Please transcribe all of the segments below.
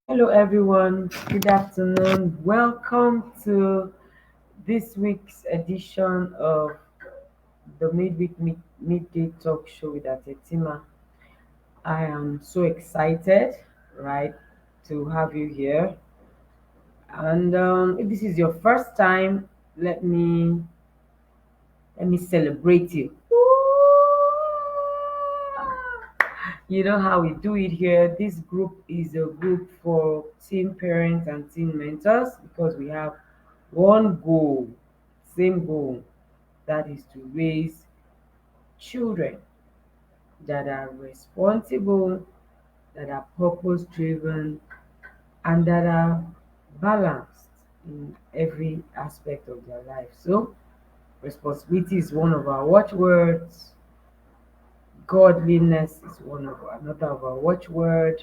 Hello, everyone. Good afternoon. Welcome to this week's edition of the Midday Talk Show with Atetima. I am so excited, right, to have you here. And if this is your first time, let me let me celebrate you. You know how we do it here. This group is a group for teen parents and teen mentors because we have one goal, same goal, that is to raise children that are responsible, that are purpose driven, and that are balanced in every aspect of their life. So, responsibility is one of our watchwords, godliness is another of our watchword,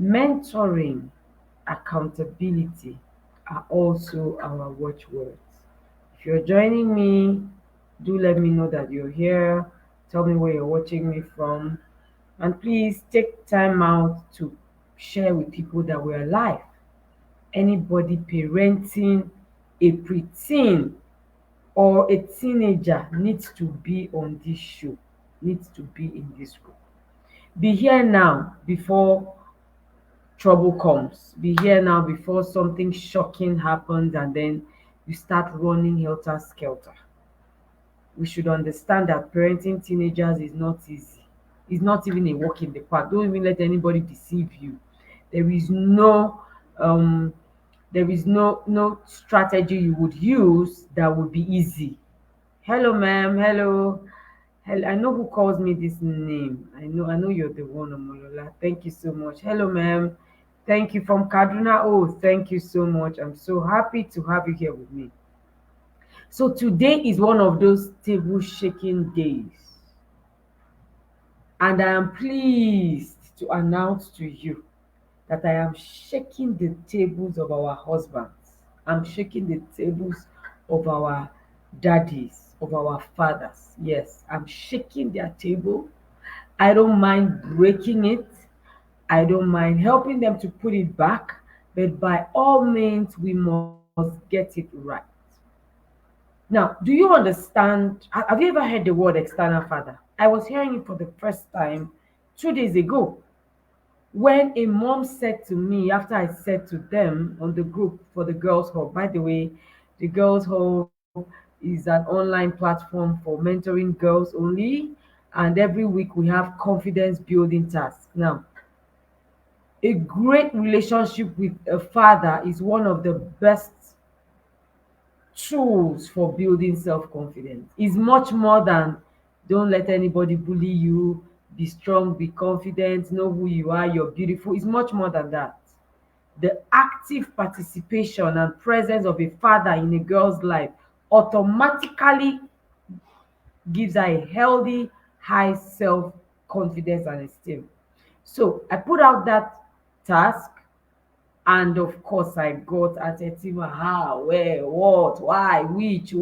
mentoring, accountability are also our watchwords. If you're joining me, do let me know that you're here. Tell me where you're watching me from. And please take time out to share with people that we're alive. Anybody parenting a preteen or a teenager needs to be on this show, needs to be in this group. Be here now before trouble comes. Be here now before something shocking happens and then you start running helter skelter. We should understand that parenting teenagers is not easy. It's not even a walk in the park. Don't even let anybody deceive you. There is no um no strategy you would use that would be easy. Hello, ma'am. Hello. Hello. I know who calls me this name. I know you're the one, Omolola. Thank you so much. Hello, ma'am. Thank you from Kaduna. Oh, thank you so much. I'm so happy to have you here with me. So today is one of those table shaking days, and I am pleased to announce to you that I am shaking the tables of our husbands. I'm shaking the tables of our daddies, of our fathers. Yes, I'm shaking their table. I don't mind breaking it. I don't mind helping them to put it back, but by all means, we must get it right. Now, do you understand? Have you ever heard the word external father? I was hearing it for the first time 2 days ago when a mom said to me, after I said to them on the group for the Girls Hub, by the way, the Girls Hub is an online platform for mentoring girls only. And every week we have confidence building tasks. Now, a great relationship with a father is one of the best tools for building self-confidence. Is much more than don't let anybody bully you, be strong, be confident, know who you are, you're beautiful. It's much more than that. The active participation and presence of a father in a girl's life automatically gives her a healthy high self-confidence and esteem. So I put out that task, and of course I got at a team how, where, what, why, which,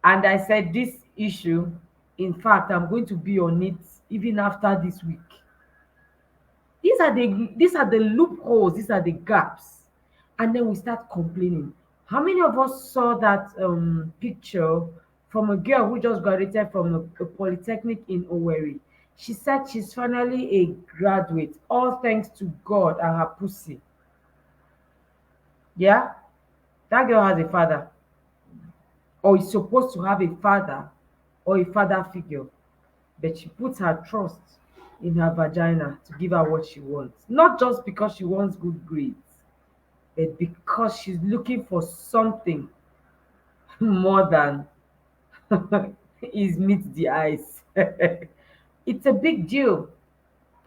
and I said this issue, in fact, I'm going to be on it even after this week. These are the loopholes, these are the gaps. And then we start complaining. How many of us saw that picture from a girl who just graduated from a polytechnic in Owerri? She said she's finally a graduate, all thanks to God and her pussy. Yeah, that girl has a father, or is supposed to have a father or a father figure, but she puts her trust in her vagina to give her what she wants. Not just because she wants good grades, but because she's looking for something more than is meets the eyes. It's a big deal.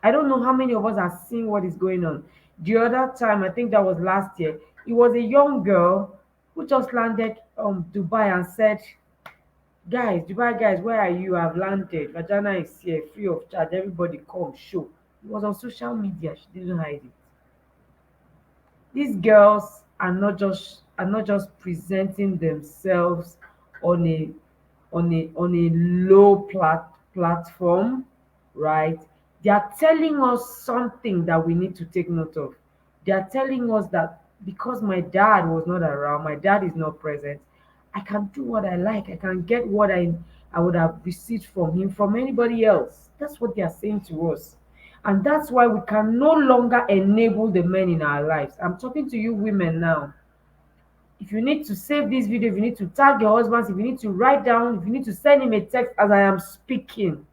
I don't know how many of us are seeing what is going on. The other time, I think that was last year, it was a young girl who just landed Dubai and said, guys, Dubai guys, where are you? I've landed. Vagina is here, free of charge. Everybody come, show. It was on social media. She didn't hide it. These girls are not just presenting themselves on a low platform, right? They are telling us something that we need to take note of. They are telling us that because my dad was not around, my dad is not present, I can do what I like. I can get what I would have received from him from anybody else. That's what they are saying to us. And that's why we can no longer enable the men in our lives. I'm talking to you women now. If you need to save this video, if you need to tag your husbands, if you need to write down, if you need to send him a text as I am speaking,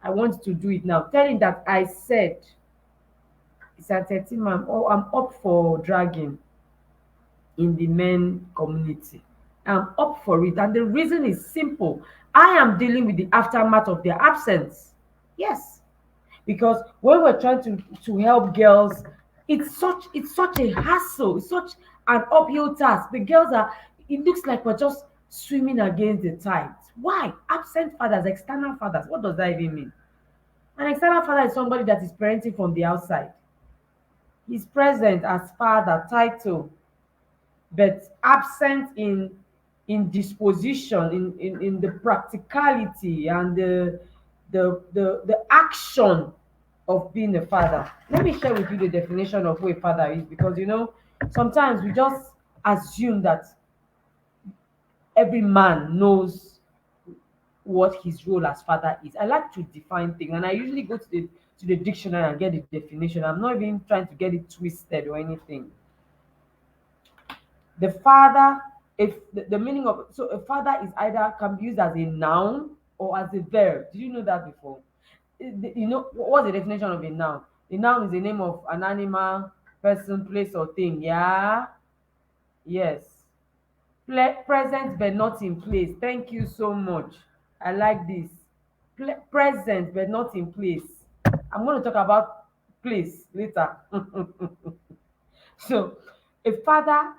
I want to do it now. Tell him that I said it's at 13 man. Oh, I'm up for dragging in the men community. I'm up for it. And the reason is simple. I am dealing with the aftermath of their absence. Yes. Because when we're trying to help girls, it's such a hassle, it's such an uphill task. The girls are, it looks like we're just swimming against the tides. Why? Absent fathers, external fathers, what does that even mean? An external father is somebody that is parenting from the outside. He's present as father title, but absent in disposition, in the practicality and the action of being a father. Let me share with you the definition of who a father is, because sometimes we just assume that every man knows what his role as father is. I like to define things, and I usually go to the dictionary and get the definition. I'm not even trying to get it twisted or anything. The father, if the meaning of, so a father is either can be used as a noun or as a verb. Did you know that before? What's the definition of a noun? A noun is the name of an animal, person, place, or thing. Yeah, yes. Present but not in place. Thank you so much. I like this. Present but not in place. I'm going to talk about place later. So, a father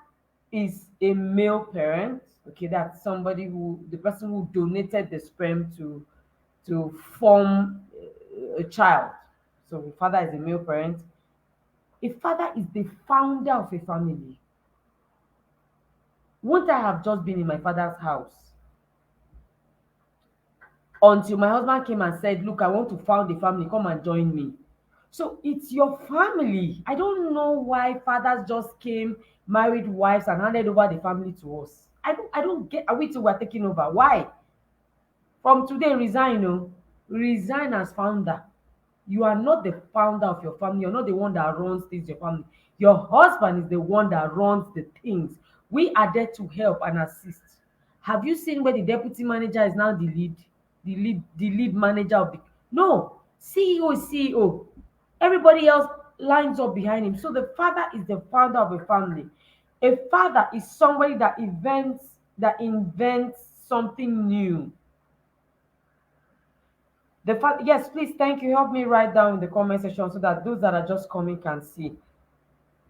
is a male parent. Okay, that's somebody who, the person who donated the sperm to form a child. So, a father is a male parent. A father is the founder of a family. Wouldn't I have just been in my father's house until my husband came and said, "Look, I want to found a family, come and join me." So it's your family. I don't know why fathers just came, married wives, and handed over the family to us. I don't get, are we two were taking over? Why? From today, resign, oh. Resign as founder. You are not the founder of your family. You're not the one that runs things, your family. Your husband is the one that runs the things. We are there to help and assist. Have you seen where the deputy manager is now the lead manager of the, no, CEO is CEO. Everybody else lines up behind him. So the father is the founder of a family. A father is somebody that invents something new. Yes, please, thank you. Help me write down in the comment section so that those that are just coming can see.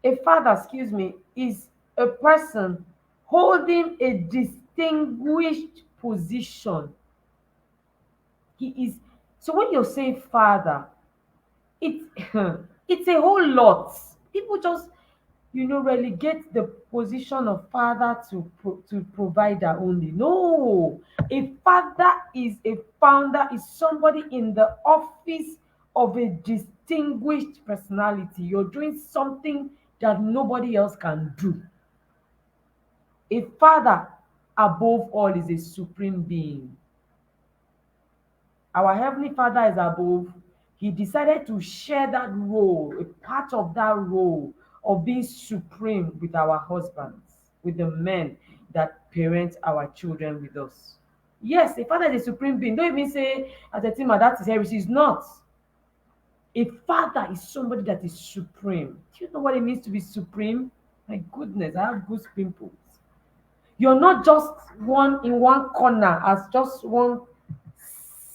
A father, excuse me, is a person holding a distinguished position. He is, so when you're saying father, it's it's a whole lot. People just relegate the position of father to provider only. No, a father is a founder, is somebody in the office of a distinguished personality. You're doing something that nobody else can do. A father, above all, is a supreme being. Our Heavenly Father is above. He decided to share that role, a part of that role of being supreme with our husbands, with the men that parent our children with us. Yes, a father is a supreme being. Don't even say, as a team, that is heresy. It's not. A father is somebody that is supreme. Do you know what it means to be supreme? My goodness, I have goose pimples. You're not just one in one corner as just one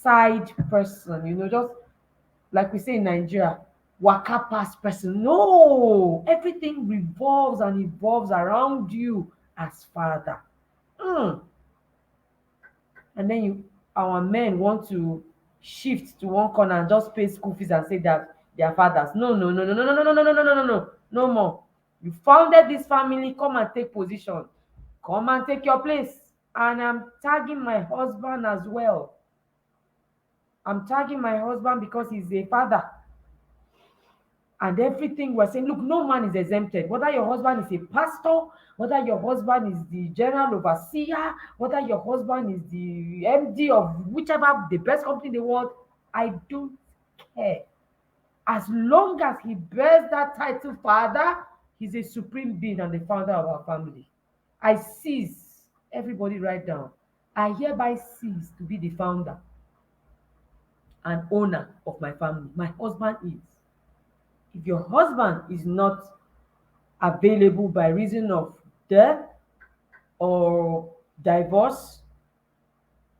side person, just like we say in Nigeria, waka pass person. No, everything revolves and evolves around you as father. Mm. And then our men want to shift to one corner and just pay school fees and say that they are fathers. No, no, no, no, no, no, no, no, no, no, no, no, no, no more. You founded this family. Come and take position. Come and take your place. And I'm tagging my husband as well. I'm tagging my husband because he's a father. And everything we're saying, look, no man is exempted. Whether your husband is a pastor, whether your husband is the general overseer, whether your husband is the MD of whichever the best company in the world, I don't care. As long as he bears that title father, he's a supreme being and the founder of our family. I cease, everybody write down, I hereby cease to be the founder and owner of my family. My husband is. If your husband is not available by reason of death or divorce,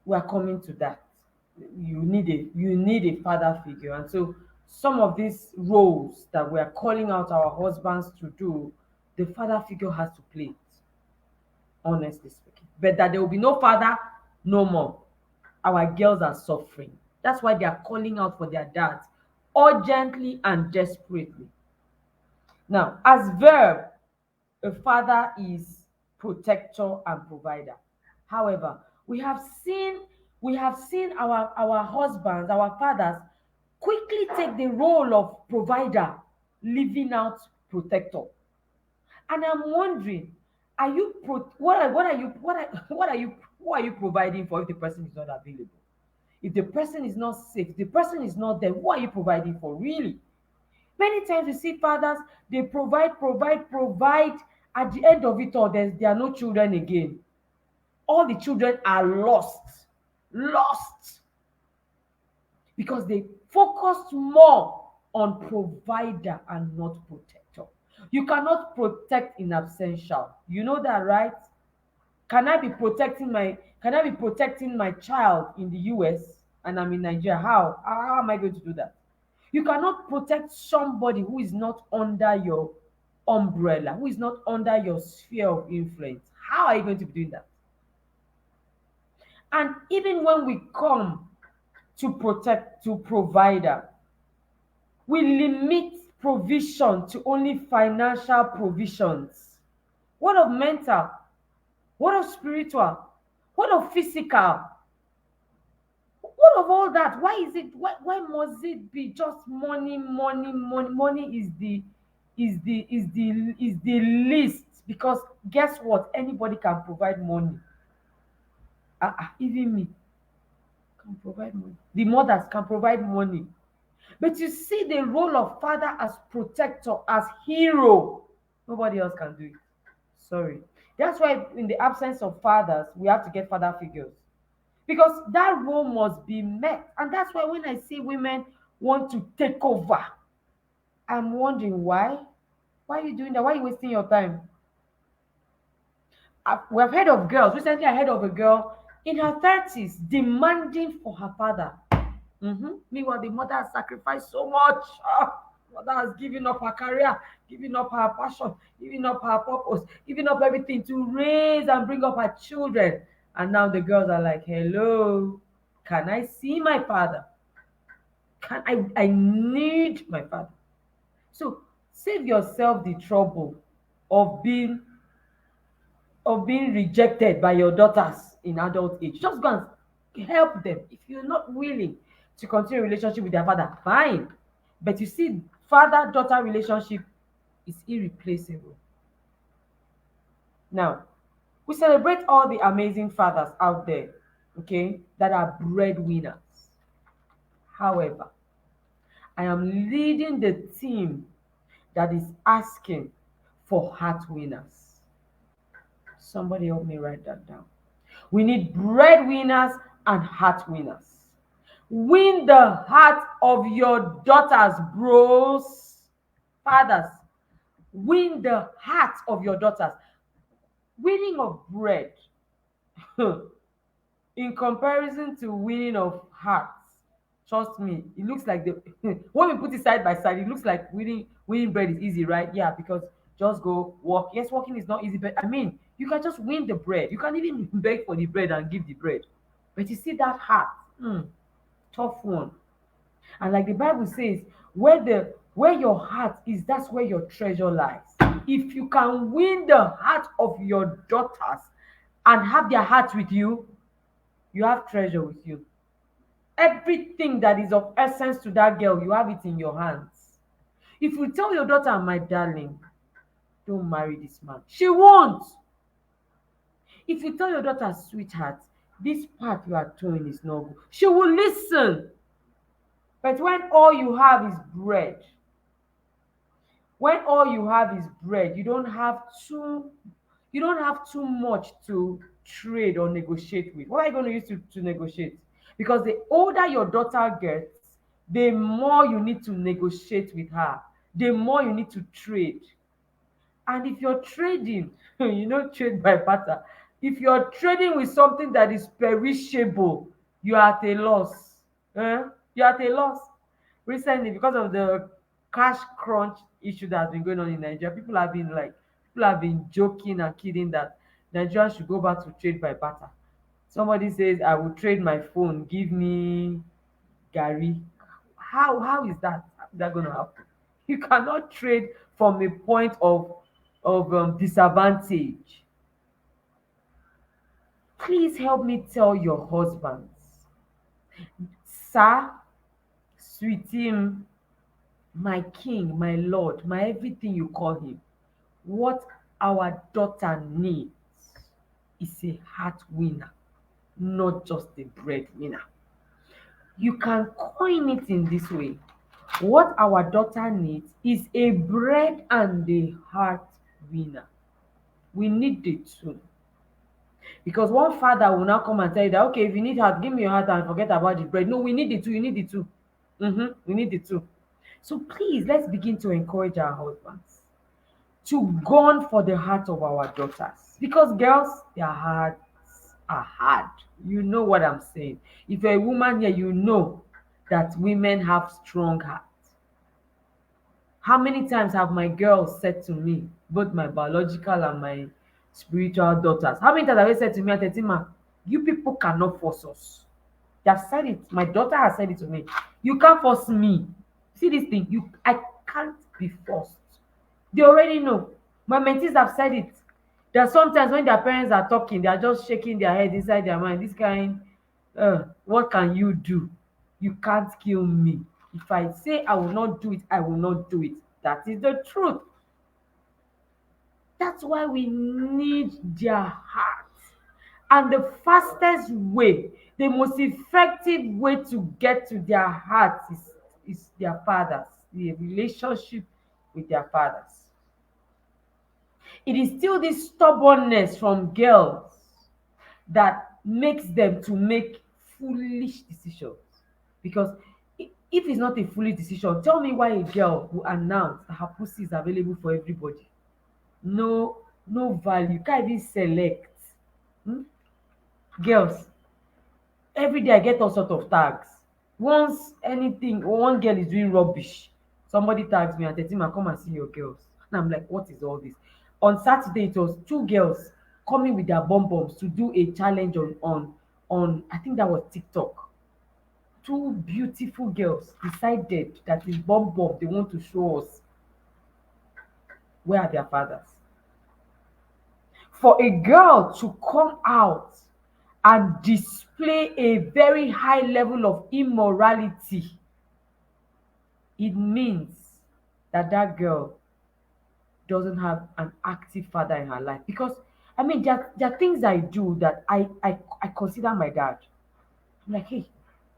we are coming to that. You need a father figure. And so some of these roles that we are calling out our husbands to do, the father figure has to play it, honestly speaking. But that there will be no father, no more. Our girls are suffering. That's why they are calling out for their dads urgently and desperately. Now, as verb, a father is protector and provider. However, we have seen our husbands, our fathers quickly take the role of provider, leaving out protector. And I'm wondering, are you what are you what are you who are you providing for if the person is not available? If the person is not safe, if the person is not there, who are you providing for really? Many times you see fathers, they provide, provide, provide. At the end of it all, there are no children again. All the children are lost. Lost. Because they focused more on provider and not protector. You cannot protect in absentia. You know that, right? Can I be protecting my child in the US and I'm in Nigeria? How am I going to do that? You cannot protect somebody who is not under your umbrella, who is not under your sphere of influence. How are you going to be doing that? And even when we come to protect, to provider, we limit provision to only financial provisions. What of mental? What of spiritual? What of physical? What of all that? Why must it be just money, money, money? Money is the least, because guess what? Anybody can provide money. Even me can provide money. The mothers can provide money. But you see the role of father as protector, as hero. Nobody else can do it. Sorry. That's why in the absence of fathers, we have to get father figures. Because that role must be met. And that's why when I see women want to take over, I'm wondering why. Why are you doing that? Why are you wasting your time? We have heard of girls. Recently, I heard of a girl in her 30s demanding for her father. Meanwhile, the mother has sacrificed so much. Mother has given up her career, given up her passion, given up her purpose, given up everything to raise and bring up her children. And now the girls are like, hello, can I see my father? I need my father. So save yourself the trouble of being rejected by your daughters in adult age. Just go and help them. If you're not willing to continue a relationship with their father, fine. But you see, father-daughter relationship is irreplaceable. Now, we celebrate all the amazing fathers out there, okay, that are breadwinners. However, I am leading the team that is asking for heart winners. Somebody help me write that down. We need breadwinners and heart winners. Win the heart of your daughters, bros. Fathers, win the heart of your daughters. Winning of bread in comparison to winning of hearts. Trust me, it looks like the when we put it side by side, it looks like winning bread is easy, right? Yeah, because just go walk. Yes, walking is not easy, but I mean, you can just win the bread. You can even beg for the bread and give the bread. But you see that heart, tough one. And like the Bible says, where your heart is, that's where your treasure lies. If you can win the heart of your daughters and have their heart with you, you have treasure with you. Everything that is of essence to that girl, you have it in your hands. If you tell your daughter, my darling, don't marry this man, she won't. If you tell your daughter, sweetheart, this path you are doing is not good, she will listen. But when all you have is bread, you don't have too much to trade or negotiate with. What are you going to use to negotiate? Because the older your daughter gets, the more you need to negotiate with her, the more you need to trade. And if you're trading, trade by barter. If you're trading with something that is perishable, you are at a loss. You're at a loss. Recently, because of the cash crunch issue that has been going on in Nigeria, people have been joking and kidding that Nigeria should go back to trade by barter. Somebody says, I will trade my phone, give me Gary. How is that? How is that going to happen? You cannot trade from a point of disadvantage. Please help me tell your husbands, sir, sweetie, my king, my lord, my everything you call him. What our daughter needs is a heart winner, not just a breadwinner. You can coin it in this way. What our daughter needs is a bread and a heart winner. We need the two. Because one father will now come and tell you that, okay, if you need heart, give me your heart and forget about the bread. No, we need the two. You need the two. We need the two. So please, let's begin to encourage our husbands to gun for the heart of our daughters. Because girls, their hearts are hard. You know what I'm saying. If you're a woman here, you know that women have strong hearts. How many times have my girls said to me, both my biological and my spiritual daughters, how many times have they said to me, Tetima, you people cannot force us. They have said it. My daughter has said it to me. You can't force me. See this thing, I can't be forced. They already know. My mentees have said it. There are sometimes when their parents are talking, they are just shaking their head inside their mind. This kind, what can you do? You can't kill me. If I say I will not do it, I will not do it. That is the truth. That's why we need their hearts. And the fastest way, the most effective way to get to their hearts is their fathers, the relationship with their fathers. It is still this stubbornness from girls that makes them to make foolish decisions. Because if it's not a foolish decision, tell me why a girl will announce that her pussy is available for everybody. No, no value. You can't even select. Hmm? Girls, every day I get all sort of tags. Once anything, one girl is doing rubbish, somebody tags me and Tetima, come and see your girls. And I'm like, what is all this? On Saturday, it was two girls coming with their bum bums to do a challenge on I think that was TikTok. Two beautiful girls decided that is bum bum they want to show us. Where are their fathers? For a girl to come out and display a very high level of immorality, it means that that girl doesn't have an active father in her life. Because I mean, there are things I do that I consider my dad. I'm like, hey,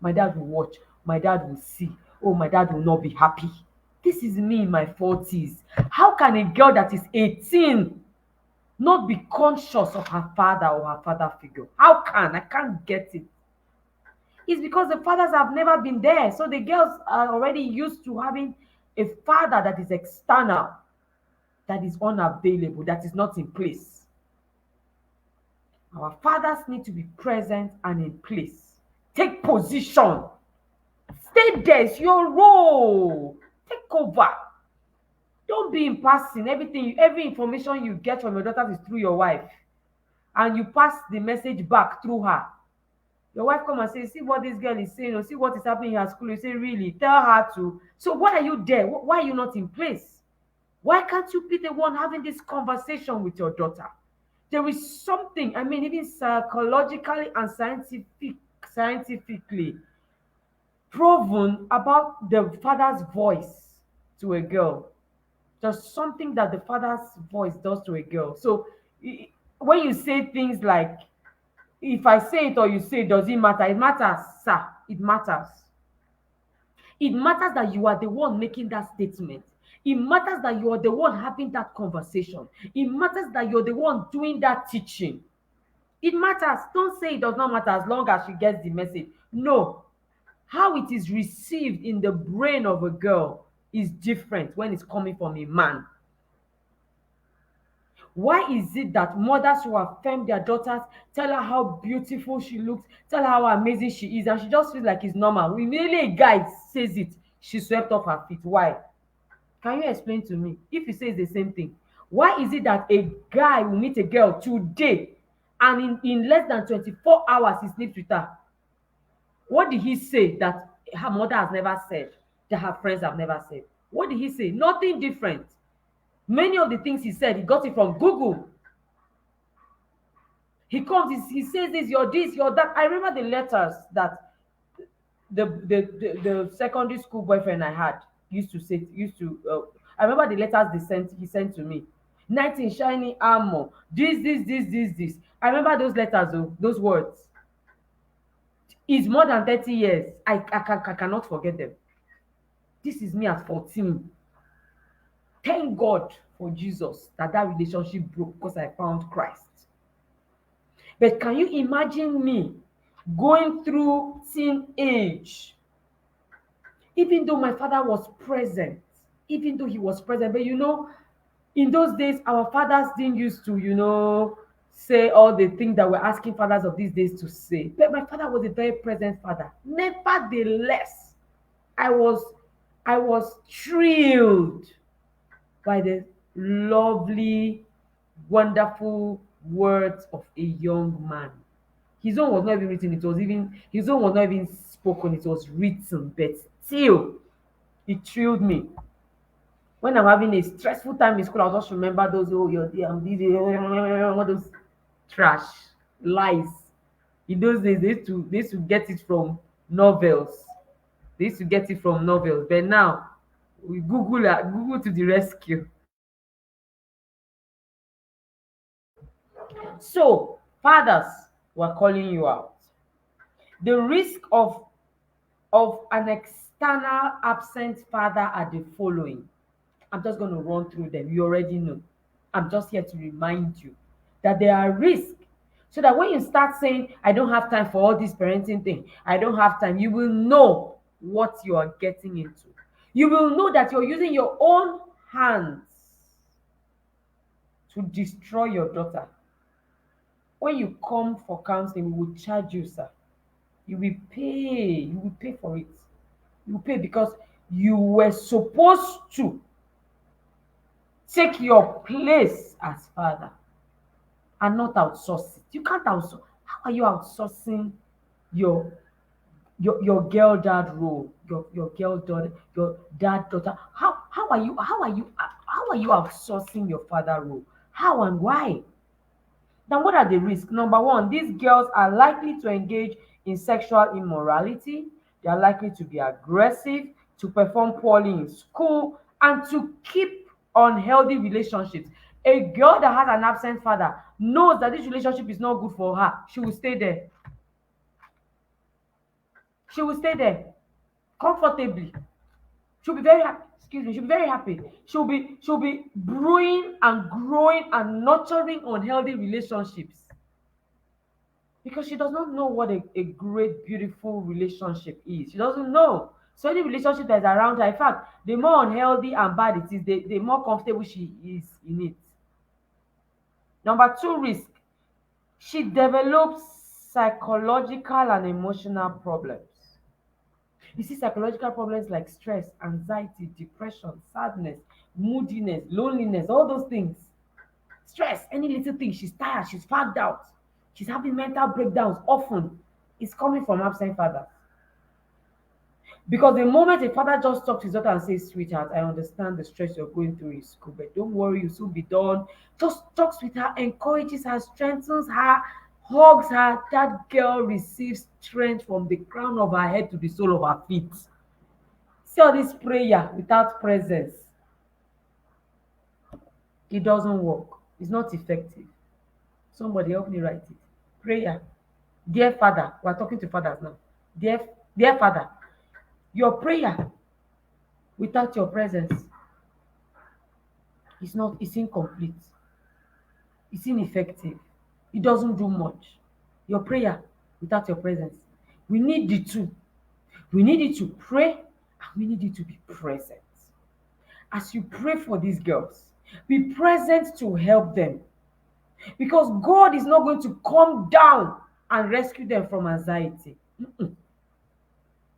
my dad will watch, my dad will see, oh, my dad will not be happy. This is me in my 40s. How can a girl that is 18 not be conscious of her father or her father figure? How can? I can't get it. It's because the fathers have never been there. So the girls are already used to having a father that is external, that is unavailable, that is not in place. Our fathers need to be present and in place. Take position. Stay there. It's your role. Take over. Don't be in passing. Every information you get from your daughter is through your wife. And you pass the message back through her. Your wife come and say, see what this girl is saying, or see what is happening in her school. You say, really? Tell her to. So why are you there? Why are you not in place? Why can't you be the one having this conversation with your daughter? There is something, I mean, even psychologically and scientifically proven about the father's voice. to a girl. Just something that the father's voice does to a girl. So when you say things like, if I say it or you say it, does it matter? It matters, sir. It matters. It matters that you are the one making that statement. It matters that you are the one having that conversation. It matters that you're the one doing that teaching. It matters. Don't say it does not matter as long as she gets the message. No. How it is received in the brain of a girl is different when it's coming from a man. Why is it that mothers who affirm their daughters, tell her how beautiful she looks, tell her how amazing she is, and she just feels like it's normal? Immediately a guy says it, she swept off her feet. Why? Can you explain to me? If you say it's the same thing, why is it that a guy will meet a girl today and in less than 24 hours he sleeps with her? What did he say that her mother has never said, that her friends have never said? What did he say? Nothing different. Many of the things he said, he got it from Google. He comes, he says this, you're this, you're that. I remember the letters that the secondary school boyfriend I had used to I remember the letters he sent to me. Knight in shining armor, this. I remember those letters, those words. It's more than 30 years. I cannot forget them. This is me at 14. Thank God for Jesus that relationship broke because I found Christ. But can you imagine me going through teenage, even though my father was present, even though he was present, but in those days, our fathers didn't used to, say all the things that we're asking fathers of these days to say. But my father was a very present father. Nevertheless, I was I was thrilled by the lovely, wonderful words of a young man. His own was not even written, his own was not even spoken, it was written, but still it thrilled me. When I'm having a stressful time in school, I'll just remember those, oh, you're there, I'm this, all those trash lies. In those days, they used to get it from novels. They used to get it from novels. But now, we Google to the rescue. So, fathers were calling you out. The risk of an external absent father are the following. I'm just going to run through them. You already know. I'm just here to remind you that there are risks. So that when you start saying, I don't have time for all this parenting thing, I don't have time, you will know what you are getting into. You will know that you're using your own hands to destroy your daughter. When you come for counseling, we will charge you, sir. You will pay. You will pay for it. You will pay because you were supposed to take your place as father and not outsource it. You can't outsource. How are you outsourcing your your girl dad role, your girl daughter, your dad daughter? How are you outsourcing your father role? How and why? Now, what are the risks? Number one, these girls are likely to engage in sexual immorality. They are likely to be aggressive, to perform poorly in school, and to keep unhealthy relationships. A girl that has an absent father knows that this relationship is not good for her. She will stay there. She will stay there comfortably. She'll be very happy. Excuse me. She'll be very happy. She'll be brewing and growing and nurturing unhealthy relationships because she does not know what a great, beautiful relationship is. She doesn't know. So any relationship that's around her, in fact, the more unhealthy and bad it is, the more comfortable she is in it. Number two risk, she develops psychological and emotional problems. You see, psychological problems like stress, anxiety, depression, sadness, moodiness, loneliness, all those things. Stress, any little thing, she's tired, she's fagged out, she's having mental breakdowns often. It's coming from absent fathers. Because the moment a father just talks to his daughter and says, sweetheart, I understand the stress you're going through in school, but don't worry, you'll soon be done. Just talks with her, encourages her, strengthens her, hugs her. That girl receives strength from the crown of her head to the sole of her feet. See all this prayer without presence, it doesn't work. It's not effective. Somebody help me write it. Prayer. Dear Father, we're talking to fathers now. Dear, dear Father, your prayer without your presence is not, it's incomplete. It's ineffective. It doesn't do much. Your prayer without your presence. We need the two. We need you to pray and we need you to be present. As you pray for these girls, be present to help them. Because God is not going to come down and rescue them from anxiety. Mm-mm,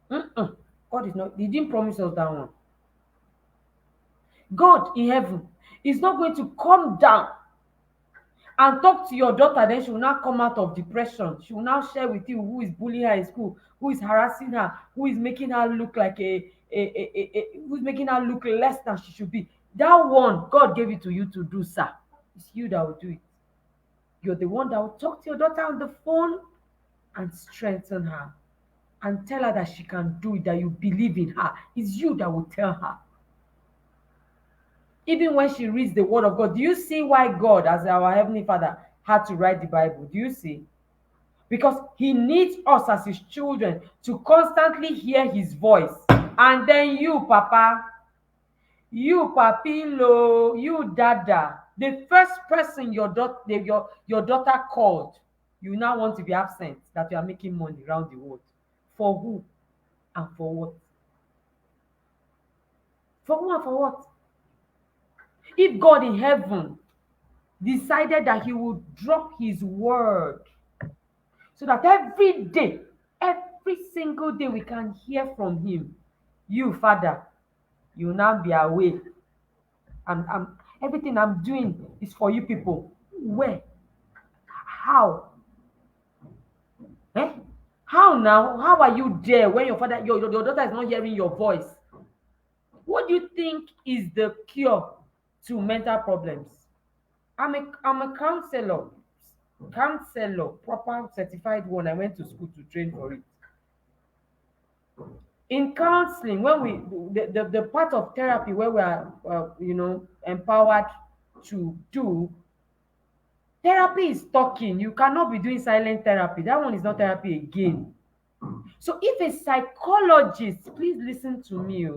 mm-mm. God is not, He didn't promise us that one. God in heaven is not going to come down and talk to your daughter, then she will now come out of depression. She will now share with you who is bullying her in school, who is harassing her, who is making her look like who's making her look less than she should be. That one, God gave it to you to do, sir. It's you that will do it. You're the one that will talk to your daughter on the phone and strengthen her and tell her that she can do it, that you believe in her. It's you that will tell her. Even when she reads the word of God, do you see why God, as our Heavenly Father, had to write the Bible? Do you see? Because He needs us as His children to constantly hear His voice. And then you, Papa, you, Papilo, you, Dada, the first person your daughter called, you now want to be absent, that you are making money around the world. For who and for what? For who and for what? If God in heaven decided that He would drop His word so that every day, every single day we can hear from Him, you, Father, you will now be away. And everything I'm doing is for you people. Where? How? Eh? How now? How are you there when your father, your daughter is not hearing your voice? What do you think is the cure to mental problems? I'm a counselor, proper certified one. I went to school to train for it. In counseling, when the part of therapy where we are empowered to do, therapy is talking. You cannot be doing silent therapy. That one is not therapy again. So if a psychologist, please listen to me,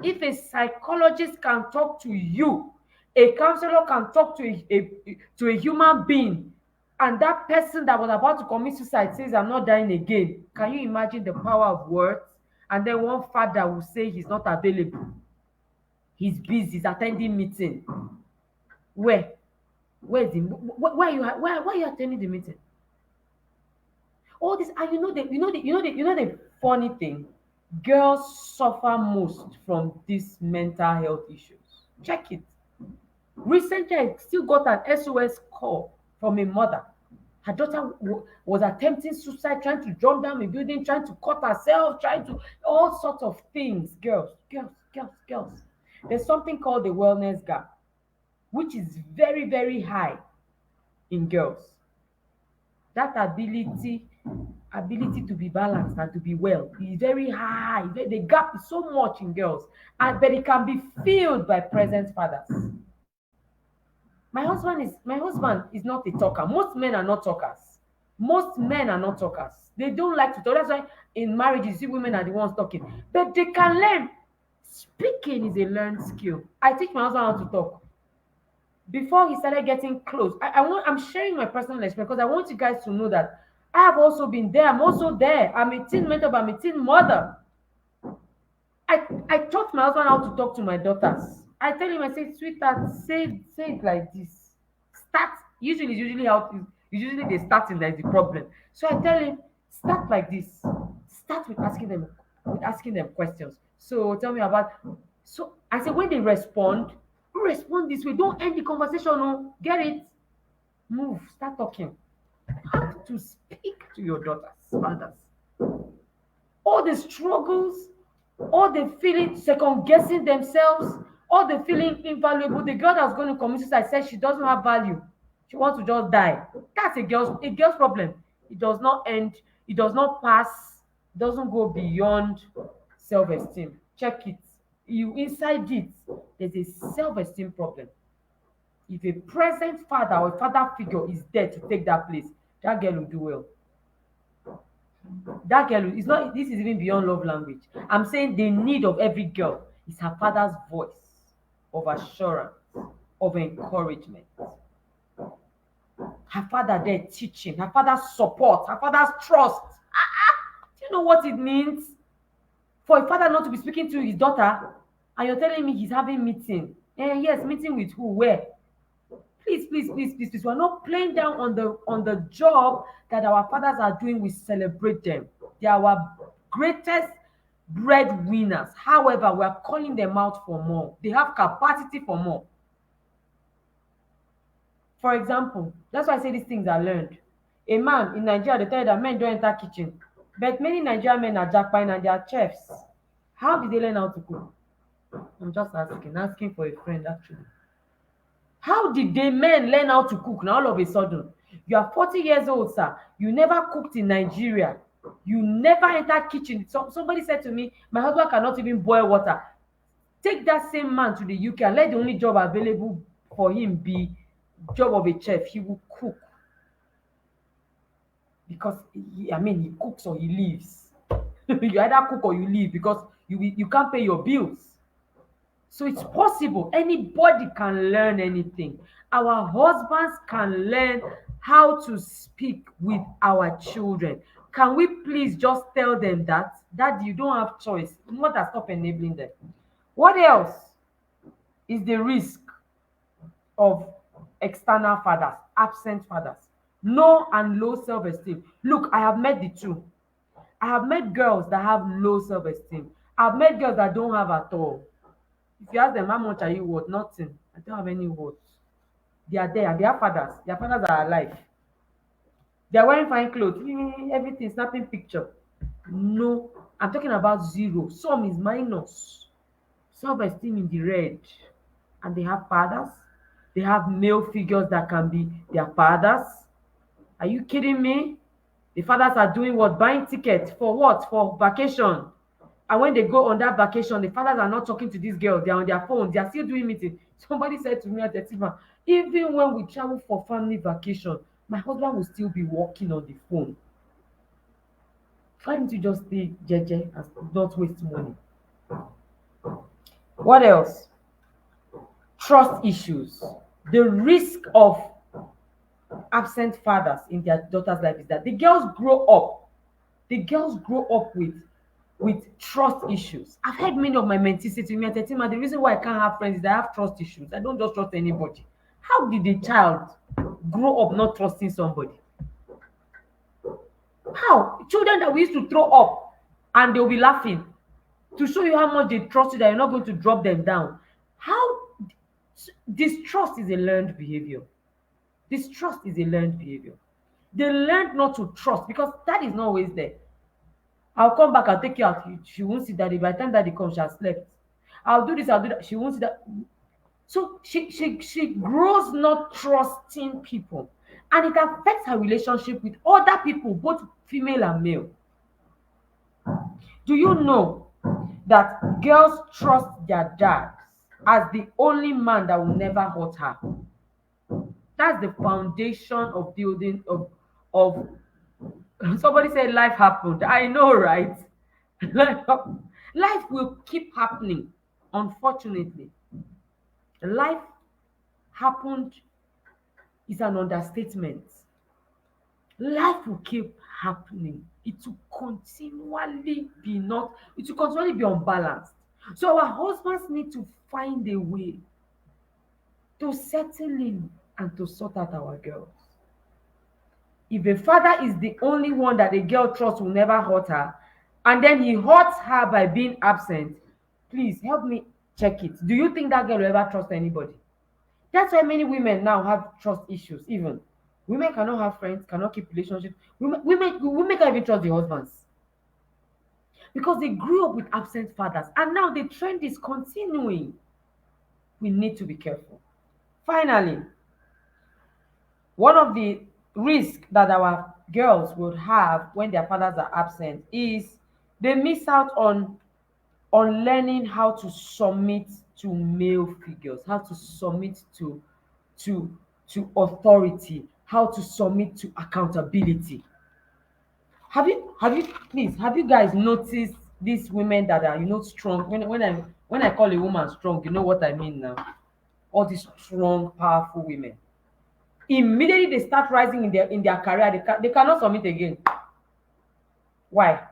if a psychologist can talk to you, a counselor can talk to a human being, and that person that was about to commit suicide says, I'm not dying again. Can you imagine the power of words? And then one father will say he's not available. He's busy, he's attending meeting. Where? Where is he? Why are you attending the meeting? All this, and you know the funny thing, girls suffer most from these mental health issues. Check it. Recently, I still got an SOS call from a mother. Her daughter was attempting suicide, trying to jump down a building, trying to cut herself, trying to all sorts of things. Girls. There's something called the wellness gap, which is very, very high in girls. That ability to be balanced and to be well is very high. The gap is so much in girls, but it can be filled by present fathers. My husband is not a talker. Most men are not talkers. They don't like to talk. That's why in marriage you see women are the ones talking, but they can learn. Speaking is a learned skill. I teach my husband how to talk before he started getting close. I'm sharing my personal experience because I want you guys to know that I have also been there. I'm also there. I'm a teen mentor, but I'm a teen mother. I taught my husband how to talk to my daughters. I tell him, I say, sweetheart, say it like this. Start. Usually they start in like the problem. So I tell him, start like this. Start with asking them questions. So tell me about. So I say when they respond this way. Don't end the conversation. No, get it. Move. Start talking. You have to speak to your daughters, fathers. All the struggles, all the feeling second guessing themselves, all the feeling invaluable. The girl that's going to commit suicide says she doesn't have value. She wants to just die. That's a girl's problem. It does not end, it does not pass, it doesn't go beyond self-esteem. Check it. you inside it, there's a self-esteem problem. If a present father or a father figure is there to take that place, that girl will do well. That girl is not, this is even beyond love language. I'm saying the need of every girl is her father's voice of assurance, of encouragement. Her father there teaching, her father's support, her father's trust. Do you know what it means for a father not to be speaking to his daughter and you're telling me he's having meeting? Yes, meeting with who? Where? Please, please, please, please, please. We're not playing down on the job that our fathers are doing. We celebrate them. They are our greatest breadwinners. However, we are calling them out for more. They have capacity for more. For example, that's why I say these things are learned. A man in Nigeria, they tell you that men don't enter kitchen. But many Nigerian men are jackpine and they are chefs. How did they learn how to cook? I'm just asking for a friend actually. How did the men learn how to cook now all of a sudden? You are 40 years old, sir. You never cooked in Nigeria. You never entered kitchen. Somebody said to me, my husband cannot even boil water. Take that same man to the UK and let the only job available for him be job of a chef. He will cook. Because, he cooks or he leaves. You either cook or you leave because you can't pay your bills. So it's possible. Anybody can learn anything. Our husbands can learn how to speak with our children. Can we please just tell them that you don't have choice? Mother, stop enabling them. What else is the risk of external fathers, absent fathers? Low and low self-esteem. Look, I have met the two. I have met girls that have low self-esteem. I've met girls that don't have at all. If you ask them how much are you worth, nothing. I don't have any worth. They are there. They have fathers. Their fathers are alive. They are wearing fine clothes. Everything, snapping picture. No, I'm talking about zero. Some is minus. Self-esteem in the red. And they have fathers. They have male figures that can be their fathers. Are you kidding me? The fathers are doing what? Buying tickets for what? For vacation. And when they go on that vacation, the fathers are not talking to these girls. They are on their phones. They are still doing meetings. Somebody said to me at the time, even when we travel for family vacation, my husband will still be working on the phone. Why don't you just stay jeje and not waste money? What else? Trust issues. The risk of absent fathers in their daughter's life is that the girls grow up with trust issues. I've heard many of my mentees say to me, Tetima, the reason why I can't have friends is that I have trust issues. I don't just trust anybody. How did a child grow up not trusting somebody? How? Children that we used to throw up and they'll be laughing to show you how much they trust you that you're not going to drop them down. How? Distrust is a learned behavior. Distrust is a learned behavior. They learned not to trust because that is not always there. I'll come back, I'll take you out. She won't see daddy. By the time daddy comes, she has slept. I'll do this, I'll do that. She won't see that. So she grows not trusting people. And it affects her relationship with other people, both female and male. Do you know that girls trust their dads as the only man that will never hurt her? That's the foundation of building of somebody said life happened. I know, right? Life will keep happening. Unfortunately, life happened is an understatement. Life will keep happening. It will continually be not, it will continually be unbalanced. So our husbands need to find a way to settle in and to sort out our girls. If a father is the only one that a girl trusts will never hurt her, and then he hurts her by being absent, please help me check it. Do you think that girl will ever trust anybody? That's why many women now have trust issues. Even women cannot have friends, cannot keep relationships. Women can't even trust their husbands because they grew up with absent fathers, and now the trend is continuing. We need to be careful. Finally, one of the risks that our girls would have when their fathers are absent is they miss out on on learning how to submit to male figures, how to submit to authority, how to submit to accountability. Have you please have you guys noticed these women that are strong? When I call a woman strong, you know what I mean now. All these strong, powerful women. Immediately they start rising in their career, they cannot submit again. Why?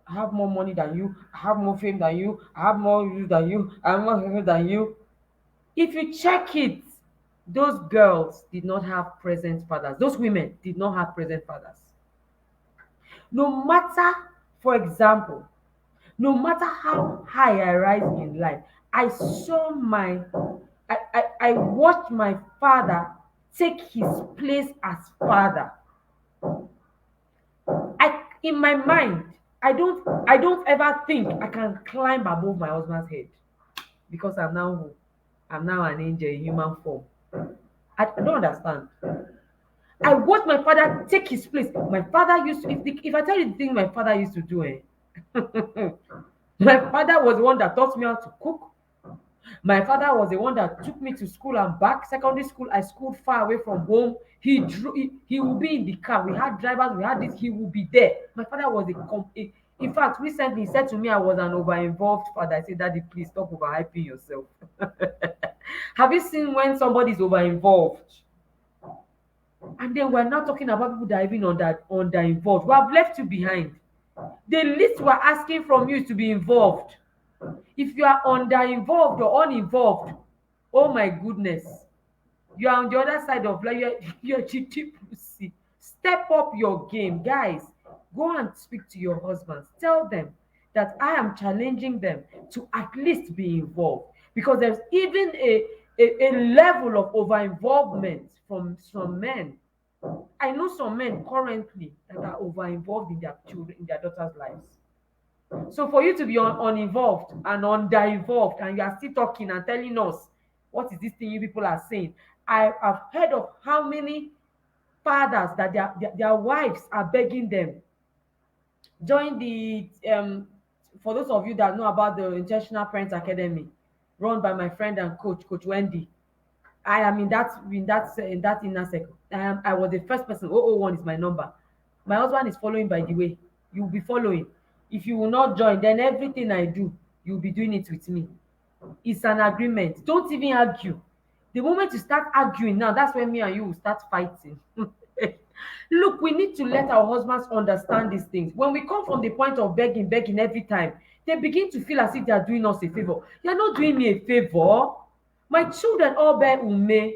I have more money than you, I have more fame than you, I have more you than you, I have more fame than you. If you check it, those girls did not have present fathers. Those women did not have present fathers. No matter, for example, no matter how high I rise in life, I saw my I watched my father take his place as father. In my mind, I don't ever think I can climb above my husband's head, because I'm now who? I'm now an angel in human form. I don't understand. I watched my father take his place. My father used to, if I tell you the thing my father used to do, my father was the one that taught me how to cook. My father was the one that took me to school and back. Secondary school, I schooled far away from home. He would be in the car. We had drivers, we had this, he would be there. My father was in fact, recently he said to me I was an over-involved father. I said, Daddy, please stop overhyping yourself. Have you seen when somebody is over-involved? And then we're not talking about people that are even under involved. We have left you behind. The least we're asking from you is to be involved. If you are under involved or uninvolved, oh my goodness, you are on the other side of life. You're GTPC. Step up your game, guys. Go and speak to your husbands. Tell them that I am challenging them to at least be involved, because there's even a level of over involvement from some men. I know some men currently that are over involved in their children, in their daughters' lives. So for you to be uninvolved and under-involved, and you are still talking and telling us what is this thing you people are saying. I have heard of how many fathers that their wives are begging them. Join the for those of you that know about the Intentional Parents Academy, run by my friend and Coach Wendy. I am in that inner circle. I was the first person. 001 is my number. My husband is following, by the way. You'll be following. If you will not join, then everything I do, you'll be doing it with me. It's an agreement. Don't even argue. The moment you start arguing now, that's when me and you will start fighting. Look, we need to let our husbands understand these things. When we come from the point of begging every time, they begin to feel as if they are doing us a favor. You're not doing me a favor. My children all bear Ume.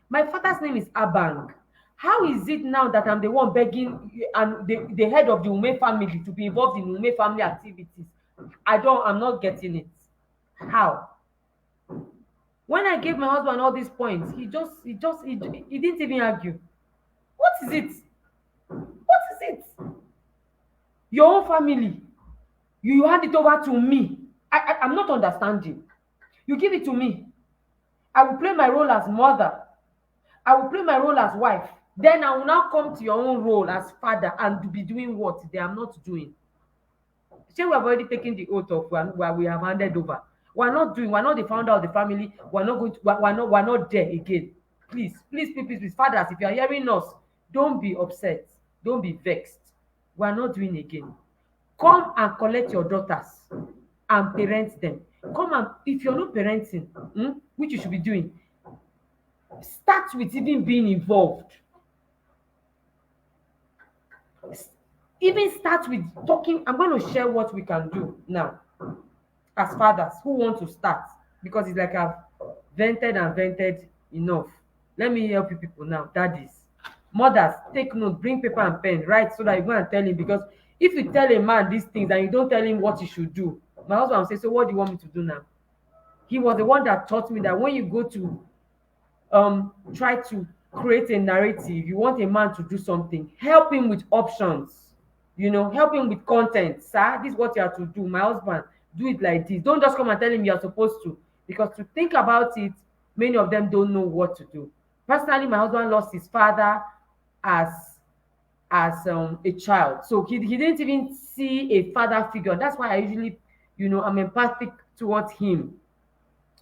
My father's name is Abang. How is it now that I'm the one begging and the head of the Ume family to be involved in Ume family activities? I'm not getting it. How? When I gave my husband all these points, he didn't even argue. What is it? What is it? Your own family. You hand it over to me. I'm not understanding. You give it to me. I will play my role as mother. I will play my role as wife. Then I will now come to your own role as father and be doing what they are not doing. Say we have already taken the oath of where we have handed over. We're not the founder of the family. We're not there again. Please, fathers, if you are hearing us, don't be upset. Don't be vexed. We're not doing again. Come and collect your daughters and parent them. Come and, if you're not parenting, which you should be doing, start with even being involved. Even start with talking. I'm going to share what we can do now as fathers who want to start, because it's like I've vented enough. Let me help you people now. Daddies, mothers, take note, bring paper and pen, write, so that you go and tell him. Because if you tell a man these things and you don't tell him what he should do, my husband will say, so what do you want me to do now? He was the one that taught me that when you go to try to create a narrative, you want a man to do something, help him with options, help him with content. Sir, this is what you have to do. My husband, do it like this. Don't just come and tell him you're supposed to, because to think about it, many of them don't know what to do. Personally, my husband lost his father as a child, so he didn't even see a father figure. That's why I usually I'm empathic towards him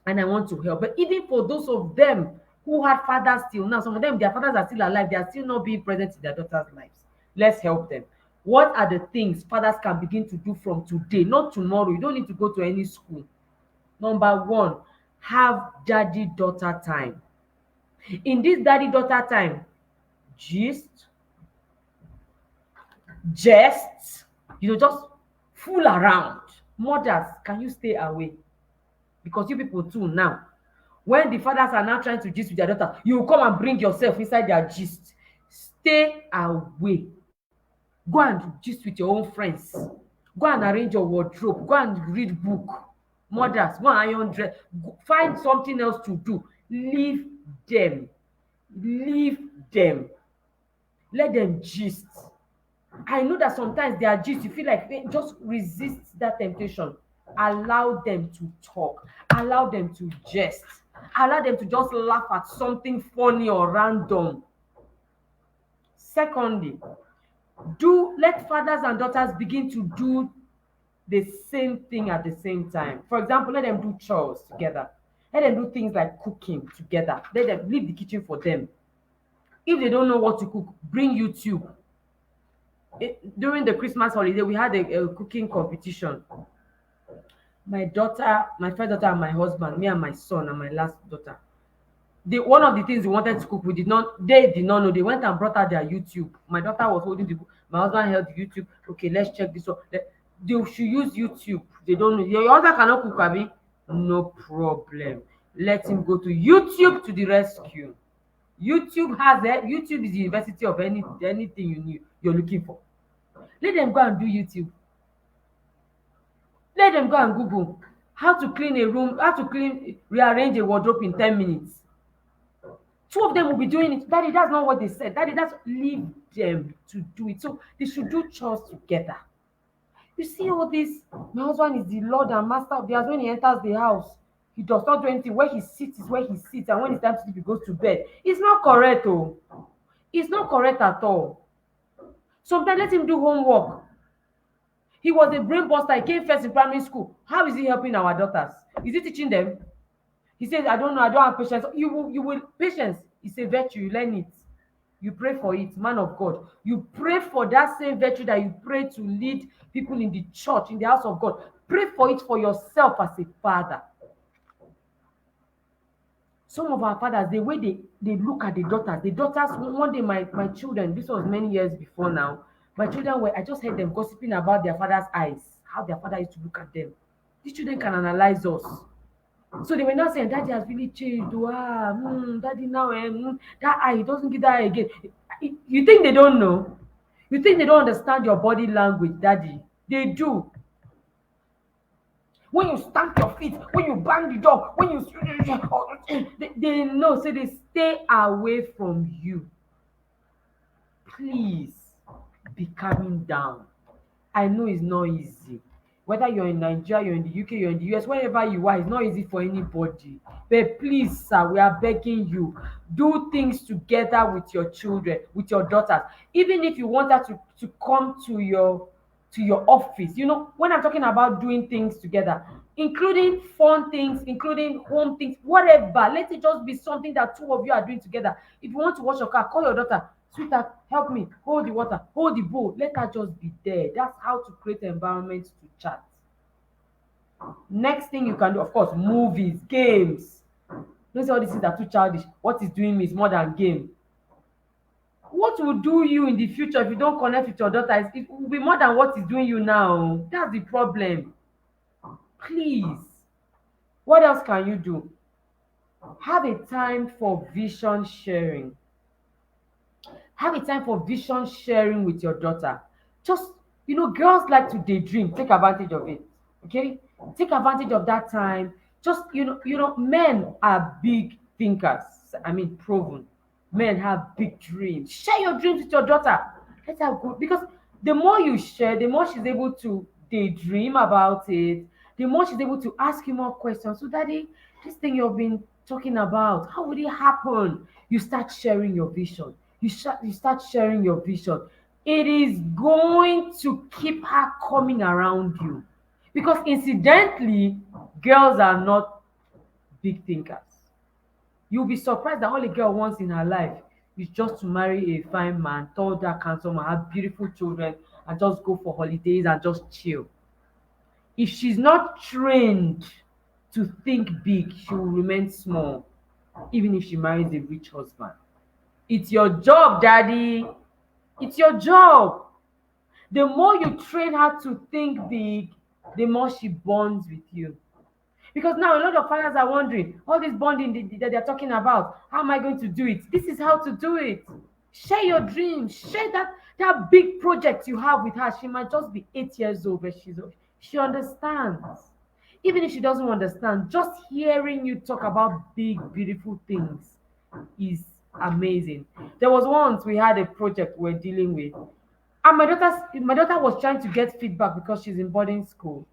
and I want to help. But even for those of them who had fathers till now, some of them, their fathers are still alive, they are still not being present in their daughters' lives. Let's help them. What are the things fathers can begin to do from today, not tomorrow? You don't need to go to any school. Number one, have daddy daughter time. In this daddy daughter time, gist, jest, just fool around. Mothers, can you stay away? Because you people too now, when the fathers are now trying to gist with their daughter, you will come and bring yourself inside their gist. Stay away. Go and gist with your own friends. Go and arrange your wardrobe. Go and read book. Mothers, go and iron dress. Find something else to do. Leave them. Leave them. Let them gist. I know that sometimes they are gist, you feel like just resist that temptation. Allow them to talk. Allow them to jest. Allow them to just laugh at something funny or random. Secondly, let fathers and daughters begin to do the same thing at the same time. For example, let them do chores together. Let them do things like cooking together. Let them leave the kitchen for them. If they don't know what to cook, bring YouTube. During the Christmas holiday, we had a cooking competition. My first daughter and my husband, me and my son and my last daughter. One of the things we wanted to cook, they did not know. They went and brought out their YouTube. My daughter was holding the book. My husband held the YouTube. Okay, let's check this one. They should use YouTube. They don't know. Your husband cannot cook, Abi. No problem. Let him go to YouTube to the rescue. YouTube is the university of anything you're looking for. Let them go and do YouTube. Let them go and Google how to clean a room, rearrange a wardrobe in 10 minutes. Two of them will be doing it. Daddy, that's not what they said. Daddy, that's leave them to do it. So they should do chores together. You see all this, my husband is the Lord and Master of the house. When he enters the house, he does not do anything. Where he sits is where he sits, and when it's time to sleep, he goes to bed. It's not correct, oh. It's not correct at all. Sometimes let him do homework. He was a brain buster. He came first in primary school. How is he helping our daughters? Is he teaching them? He says, I don't know, I don't have patience. You will patience is a virtue, you learn it. You pray for it, man of God. You pray for that same virtue that you pray to lead people in the church, in the house of God. Pray for it for yourself as a father. Some of our fathers, the way they look at the daughters, one day my children, this was many years before now, my children I just heard them gossiping about their father's eyes, how their father used to look at them. These children can analyze us. So they were not saying, Daddy has really changed. Daddy now, that eye, he doesn't give that eye again. You think they don't know? You think they don't understand your body language, Daddy? They do. When you stamp your feet, when you bang the door, when you they know, so they stay away from you. Please be calming down. I know it's not easy. Whether you're in Nigeria, you're in the UK, you're in the US, wherever you are, it's not easy for anybody. But please, sir, we are begging you, do things together with your children, with your daughters. Even if you want her to come to your office. When I'm talking about doing things together, including fun things, including home things, whatever, let it just be something that two of you are doing together. If you want to wash your car, call your daughter. Sweetheart, help me hold the water, hold the bowl. Let her just be there. That's how to create an environment to chat. Next thing you can do, of course, movies, games. Don't say all these things are too childish. What is doing me is more than game. What will do you in the future if you don't connect with your daughter? It will be more than what is doing you now. That's the problem. Please. What else can you do? Have a time for vision sharing. Have a time for vision sharing with your daughter. Just, girls like to daydream. Take advantage of it. Okay? Take advantage of that time. Just, men are big thinkers. I mean, proven. Men have big dreams. Share your dreams with your daughter. Let her go. Because the more you share, the more she's able to daydream about it. The more she's able to ask you more questions. So, Daddy, this thing you've been talking about, how would it happen? You start sharing your vision. You start sharing your vision. It is going to keep her coming around you. Because incidentally, girls are not big thinkers. You'll be surprised that all a girl wants in her life is just to marry a fine man, tall, dark, handsome, and have beautiful children, and just go for holidays and just chill. If she's not trained to think big, she will remain small, even if she marries a rich husband. It's your job, daddy. It's your job. The more you train her to think big, the more she bonds with you. Because now a lot of fathers are wondering, all this bonding that they're talking about, how am I going to do it? This is how to do it. Share your dreams. Share that big project you have with her. She might just be 8 years old, but she understands. Even if she doesn't understand, just hearing you talk about big, beautiful things is amazing. There was once we had a project we're dealing with, and my daughter was trying to get feedback because she's in boarding school.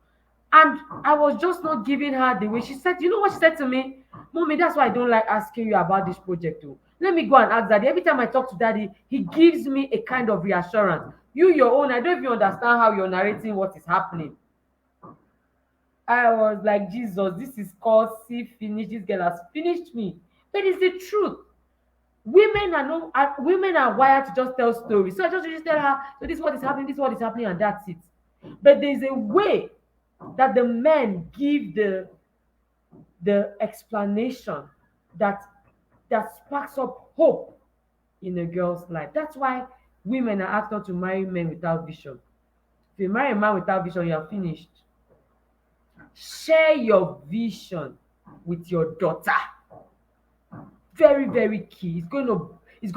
And I was just not giving her the way she said, you know what she said to me? Mommy, that's why I don't like asking you about this project. Oh. Let me go and ask daddy. Every time I talk to daddy, he gives me a kind of reassurance. You, your own, I don't even understand how you're narrating what is happening. I was like, Jesus, this is called see finish. This girl has finished me. But it's the truth. Women are wired to just tell stories. So I just tell her, so this is what is happening, this is what is happening, and that's it. But there's a way that the men give the explanation that sparks up hope in a girl's life. That's why women are asked not to marry men without vision. If you marry a man without vision, you are finished. Share your vision with your daughter. Very, very key. It's going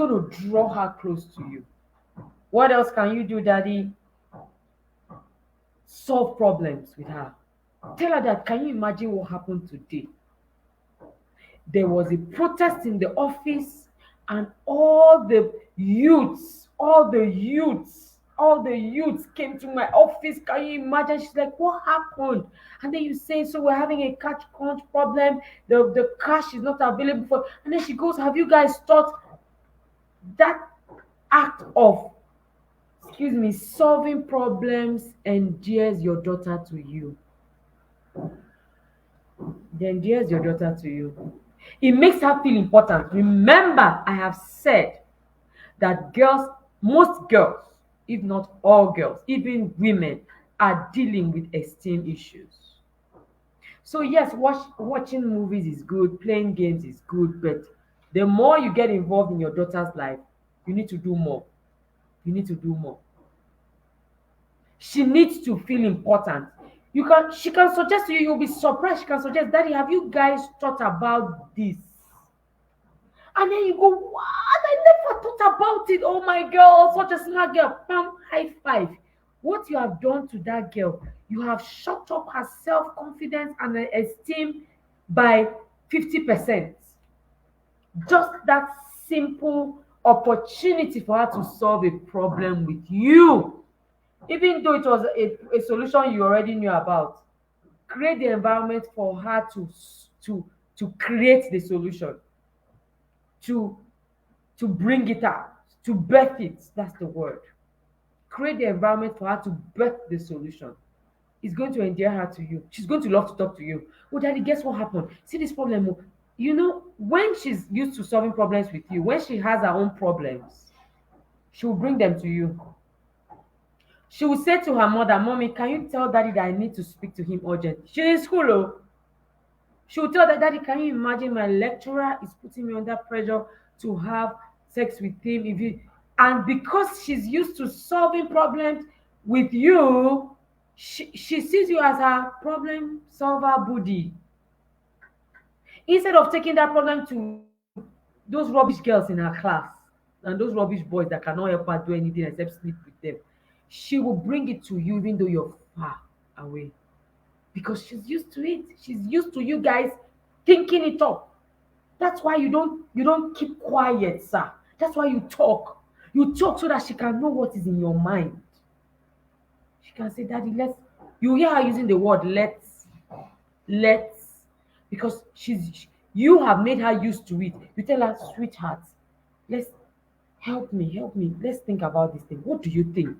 to draw her close to you. What else can you do, daddy? Solve problems with her. Tell her that, can you imagine what happened today? There was a protest in the office, and all the youths came to my office. Can you imagine? She's like, what happened? And then you say, so we're having a cash crunch problem. The cash is not available for. And then she goes, have you guys thought that act of, excuse me, solving problems endears your daughter to you? Then endears your daughter to you. It makes her feel important. Remember, I have said that most girls, if not all girls, even women, are dealing with esteem issues. So yes, watching movies is good, playing games is good, but the more you get involved in your daughter's life, you need to do more. You need to do more. She needs to feel important. She can suggest to you, you'll be surprised. She can suggest, Daddy, have you guys thought about this? And then you go, what? I never thought about it. Oh my girl, such a smart girl. Bam, high five. What you have done to that girl, you have shut up her self-confidence and her esteem by 50%. Just that simple opportunity for her to solve a problem with you, even though it was a solution you already knew about. Create the environment for her to create the solution, to bring it out, to birth it. That's the word. Create the environment for her to birth the solution. It's going to endear her to you. She's going to love to talk to you. Oh, daddy, guess what happened? See this problem. Oh. When she's used to solving problems with you, when she has her own problems, she will bring them to you. She will say to her mother, Mommy, can you tell daddy that I need to speak to him urgently? She's in school, oh. She will tell that, Daddy, can you imagine my lecturer is putting me under pressure to have sex with him? And because she's used to solving problems with you, she sees you as her problem solver buddy. Instead of taking that problem to those rubbish girls in her class and those rubbish boys that cannot help her do anything except sleep with them, she will bring it to you even though you're far away. Because she's used to it. She's used to you guys thinking it up. That's why you don't keep quiet, sir. That's why you talk. You talk so that she can know what is in your mind. She can say, Daddy, let's. You hear her using the word let's, because you have made her used to it. You tell her, sweetheart, let's help me. Let's think about this thing. What do you think?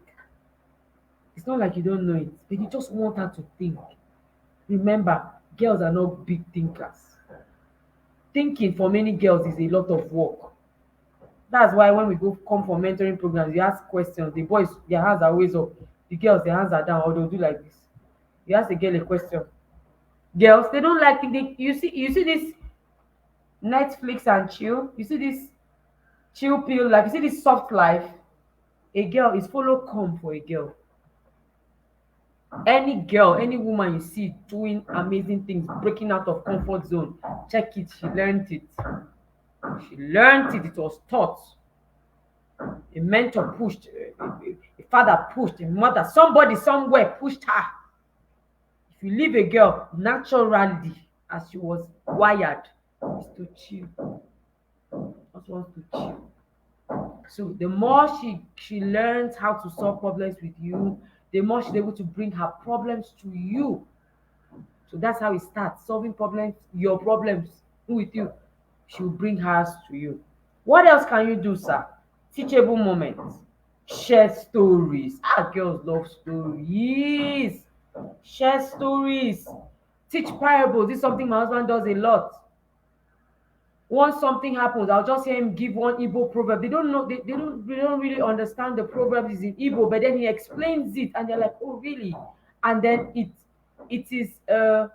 It's not like you don't know it, but you just want her to think. Remember, girls are not big thinkers. Thinking for many girls is a lot of work. That's why when we go come for mentoring programs, you ask questions. The boys, their hands are always up. The girls, their hands are down, or they'll do like this. You ask a girl a question. Girls, they don't like it. You see this Netflix and chill. You see this chill pill life. You see this soft life. A girl is follow come for a girl. Any girl, any woman you see doing amazing things, breaking out of comfort zone, check it. She learned it. She learned it. It was taught. A mentor pushed, a father pushed, a mother, somebody somewhere pushed her. If you leave a girl naturally, as she was wired, is to chill. Just wants to chill. So the more she learns how to solve problems with you, the more she's able to bring her problems to you. So that's how it starts. Solving problems, your problems with you. She'll bring hers to you. What else can you do, sir? Teachable moments. Share stories. Girls love stories. Share stories. Teach parables. This is something my husband does a lot. Once something happens, I'll just hear him give one Igbo proverb. They don't really understand the proverb is in Igbo, but then he explains it and they're like, oh really? And then it is a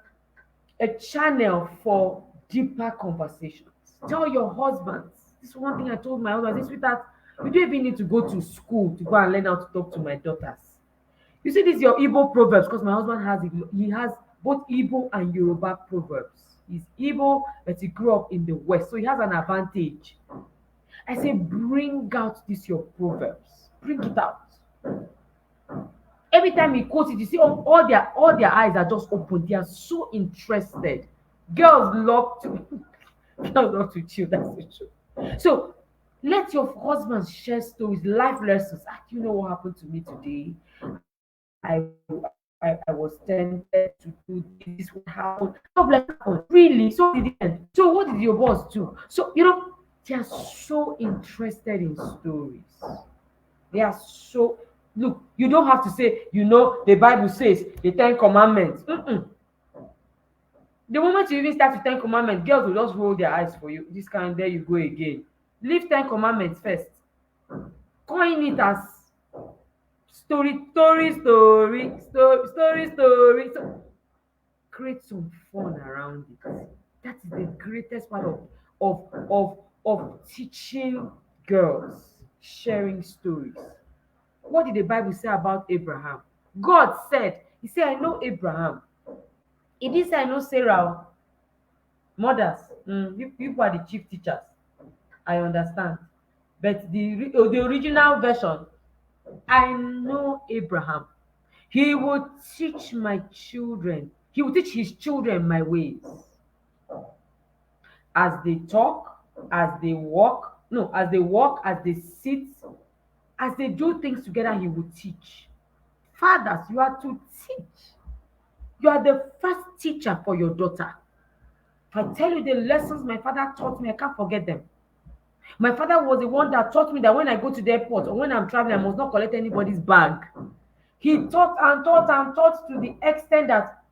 channel for deeper conversations. Tell your husbands. This is one thing I told my husband. This sweetheart, you don't even need to go to school to go and learn how to talk to my daughters. You see, this your Igbo proverbs because my husband he has both Igbo and Yoruba proverbs. He's Igbo, but he grew up in the West, so he has an advantage. I say, bring out this your proverbs. Bring it out. Every time he quotes it, you see all their eyes are just open. They are so interested. Girls love to girls love to chill. That's the truth. So let your husband share stories, life lessons. You know what happened to me today? I was tempted to do this. What happened? God bless happened. Really? So did it end. So what did your boss do? So they are so interested in stories. They are so look, you don't have to say, the Bible says the Ten Commandments. The moment you even start with Ten Commandments, girls will just roll their eyes for you. This kind, there you go again. Leave Ten Commandments first. Coin it as story. So create some fun around it. That is the greatest part of teaching girls, sharing stories. What did the Bible say about Abraham? God said, He said, I know Abraham. He didn't say, I know Sarah. Mothers, you people are the chief teachers. I understand. But the original version, I know Abraham. He will teach my children. He will teach his children my ways. As they talk, as they walk, no, as they sit, as they do things together, he will teach. Fathers, you are to teach. You are the first teacher for your daughter. If I tell you the lessons my father taught me, I can't forget them. My father was the one that taught me that when I go to the airport or when I'm traveling, I must not collect anybody's bag. He taught and taught and taught to the extent that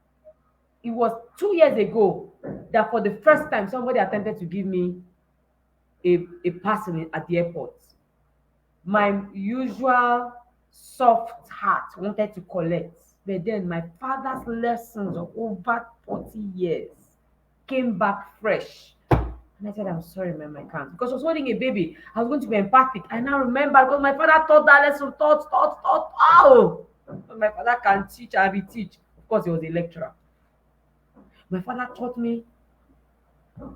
it was 2 years ago that for the first time somebody attempted to give me a parcel at the airport. My usual soft heart wanted to collect, but then my father's lessons of over 40 years came back fresh. And I said, I'm sorry, ma'am, I can't. Because I was holding a baby. I was going to be empathic. I now remember because my father taught that lesson, taught. Oh! My father can teach and reteach. Of course, he was a lecturer. My father taught me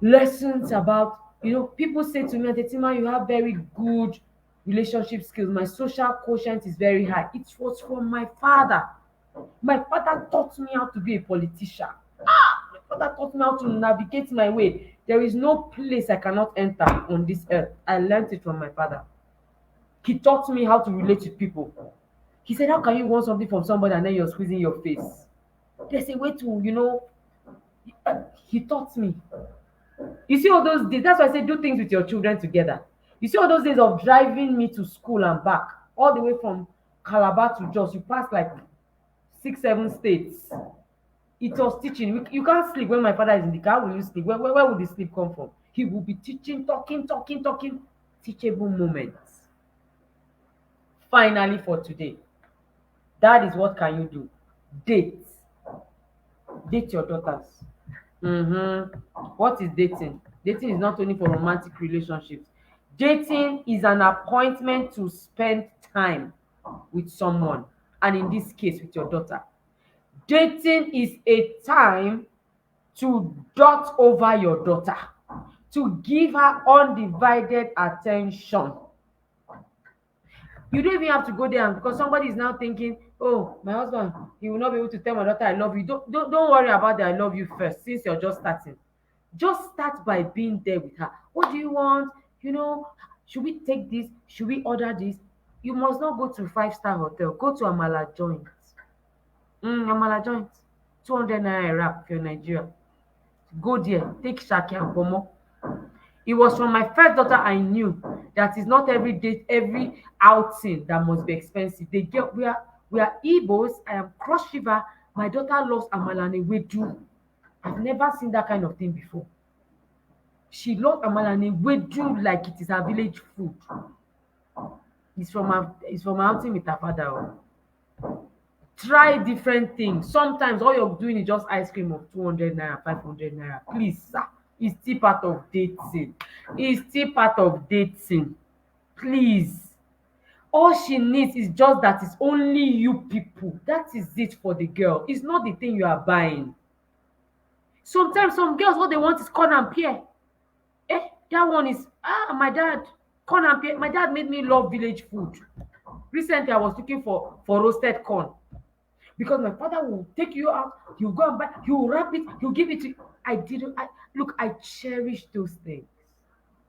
lessons about, people say to me, Tetima, you have very good relationship skills. My social quotient is very high. It was from my father. My father taught me how to be a politician. My father taught me how to navigate my way. There is no place I cannot enter on this earth. I learned it from my father. He taught me how to relate with people. He said, how can you want something from somebody and then you're squeezing your face? There's a way to, he taught me. You see all those days, that's why I say do things with your children together. You see all those days of driving me to school and back, all the way from Calabar to Jos, you pass like 6 7 states. It was teaching. You can't sleep when my father is in the car. How will you sleep? Where would the sleep come from? He will be teaching, talking, teachable moments. Finally, for today, that is what can you do? Date. Date your daughters. What is dating? Dating is not only for romantic relationships. Dating is an appointment to spend time with someone, and in this case, with your daughter. Dating is a time to dot over your daughter, to give her undivided attention. You don't even have to go there, and because somebody is now thinking, oh, my husband, he will not be able to tell my daughter I love you. Don't worry about the I love you first, since you're just starting. Just start by being there with her. What do you want? Should we take this? Should we order this? You must not go to five-star hotel. Go to Amala joint. Amala joint. 200 naira a wrap if you're in Nigeria. Go there, take shaki and pomo. It was from my first daughter I knew that is not every day, every outing that must be expensive. We are Igbos. I am Cross River. My daughter loves amala and ewedu. I've never seen that kind of thing before. She loves amala and ewedu like it is her village food. It's from outing with her father. Try different things. Sometimes all you're doing is just ice cream of 200 naira, 500 naira. Please, sir, it's still part of dating. It's still part of dating. Please. All she needs is just that it's only you people. That is it for the girl. It's not the thing you are buying. Sometimes some girls, what they want is corn and pear. That one is, my dad, corn and pear. My dad made me love village food. Recently, I was looking for roasted corn. Because my father will take you out, he'll go and buy, he'll wrap it, he'll give it to you. I cherish those things.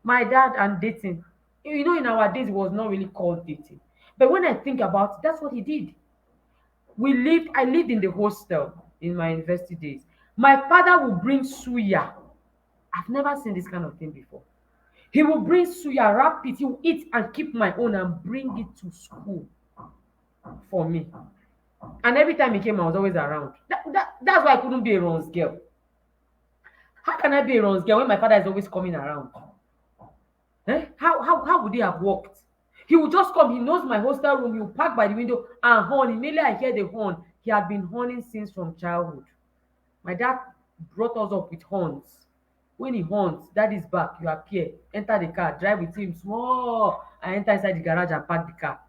My dad and dating. In our days, it was not really called dating. But when I think about it, that's what he did. I lived in the hostel in my university days. My father will bring suya. I've never seen this kind of thing before. He will bring suya, wrap it, he will eat and keep my own and bring it to school for me. And every time he came, I was always around. That's why I couldn't be a runs girl. How can I be a runs girl when my father is always coming around? How would he have worked? He would just come. He knows my hostel room. He will park by the window and horn. Immediately I hear the horn. He had been horning since from childhood. My dad brought us up with horns. When he horns, that is back. You appear, enter the car, drive with him small, and enter inside the garage and park the car.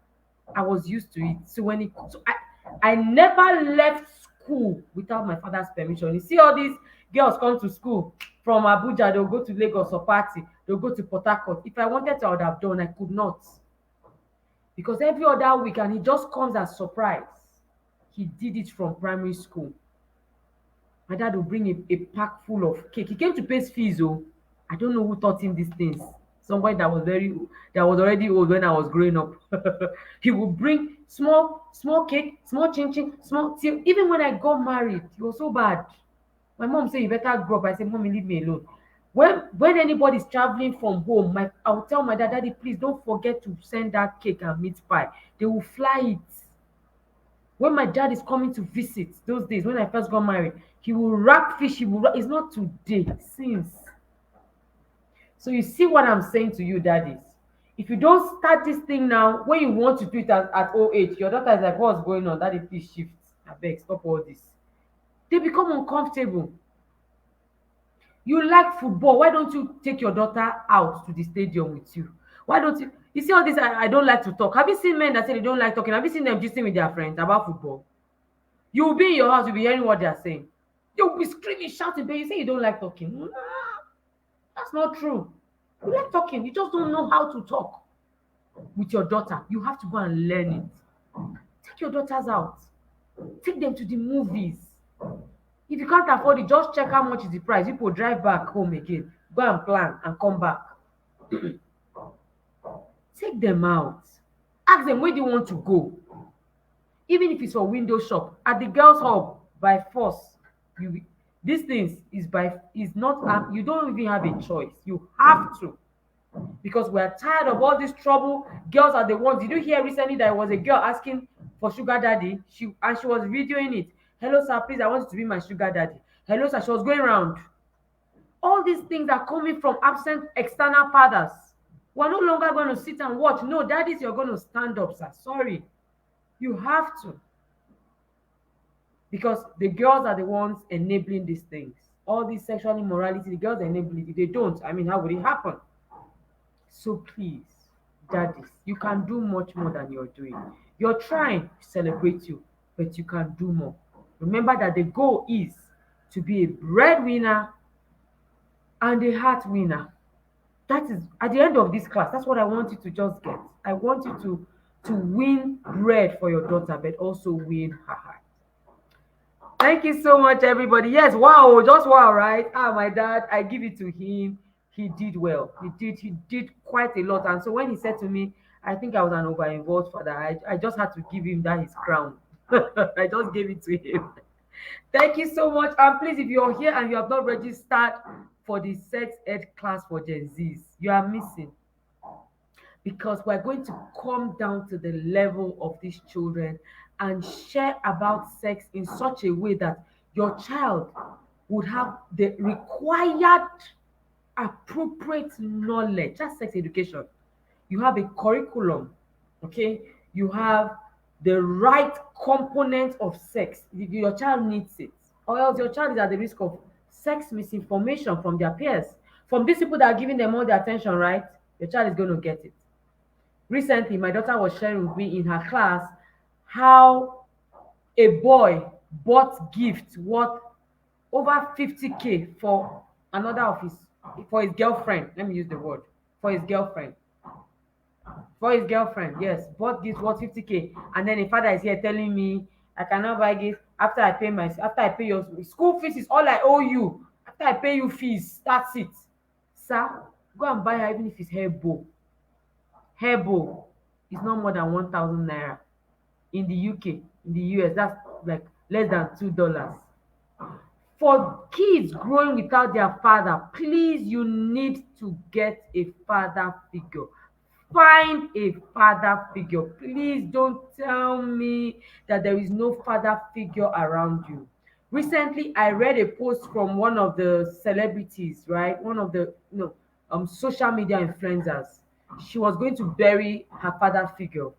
I was used to it. I never left school without my father's permission. You see all these girls come to school from Abuja, they'll go to Lagos or party, they'll go to Port Harcourt. If I wanted to, I would have done. I could not. Because every other week, and he just comes as surprise. He did it from primary school. My dad will bring a pack full of cake. He came to pay fees. I don't know who taught him these things. Somebody that was already old when I was growing up. He would bring small cake, small chin, small tea. Even when I got married, it was so bad. My mom said, you better grow up. I said, Mommy, leave me alone. When anybody's traveling from home, I will tell my dad, Daddy, please don't forget to send that cake and meat pie. They will fly it. When my dad is coming to visit, those days when I first got married, he will wrap fish. It's not today, since. So you see what I'm saying to you, daddies. If you don't start this thing now, when you want to do it at old age, your daughter is like, what's going on? Daddy, please shift. Abeg, stop all this. They become uncomfortable. You like football. Why don't you take your daughter out to the stadium with you? Why don't you? You see all this, I don't like to talk. Have you seen men that say they don't like talking? Have you seen them gisting with their friends about football? You will be in your house, you'll be hearing what they are saying. You'll be screaming, shouting, but you say you don't like talking. Nah, that's not true. You like talking, you just don't know how to talk with your daughter. You have to go and learn it. Take your daughters out. Take them to the movies. If you can't afford it, just check how much is the price. People drive back home again. Go and plan and come back. Take them out. Ask them, where do you want to go? Even if it's for window shop, at the girls' hub, by force. These things is not, you don't even have a choice. You have to. Because we're tired of all this trouble. Girls are the ones. Did you hear recently that there was a girl asking for sugar daddy. She was videoing it. Hello sir, please, I want you to be my sugar daddy. Hello sir. She was going around. All these things are coming from absent external fathers. We're no longer going to sit and watch. No, daddies, you're going to stand up, sir. Sorry. You have to. Because the girls are the ones enabling these things. All this sexual immorality, the girls enable it. If they don't, I mean, how would it happen? So please, daddies, you can do much more than you're doing. You're trying to celebrate you, but you can do more. Remember that the goal is to be a breadwinner and a heart winner. That is at the end of this class. That's what I want you to just get. I want you to win bread for your daughter, but also win her heart. Thank you so much, everybody. Yes, wow, just wow, right? Ah, my dad, I give it to him. He did well. He did quite a lot. And so when he said to me, I think I was an over-involved father, I just had to give him that his crown. I just gave it to him. Thank you so much. And please, if you're here and you have not registered for the sex ed class for Gen Zs, you are missing, because we're going to come down to the level of these children and share about sex in such a way that your child would have the required appropriate knowledge. That's sex education. You have a curriculum, okay? You have the right component of sex. Your child needs it, or else your child is at the risk of sex misinformation from their peers, from these people that are giving them all the attention, right? Your child is going to get it. Recently, my daughter was sharing with me in her class how a boy bought gifts worth over 50K for another of his, for his girlfriend. Let me use the word, for his girlfriend. For his girlfriend, yes, bought gifts worth 50K. And then the father is here telling me I cannot buy gifts after I pay your school fees is all I owe you. After I pay you fees, that's it. Sir, go and buy her even if it's hair bow. Hair bow is not more than 1,000 naira. In the UK, in the US, that's like less than $2. For kids growing without their father, please, you need to get a father figure. Find a father figure. Please don't tell me that there is no father figure around you. Recently, I read a post from one of the celebrities, right? One of the social media influencers. She was going to bury her father figure,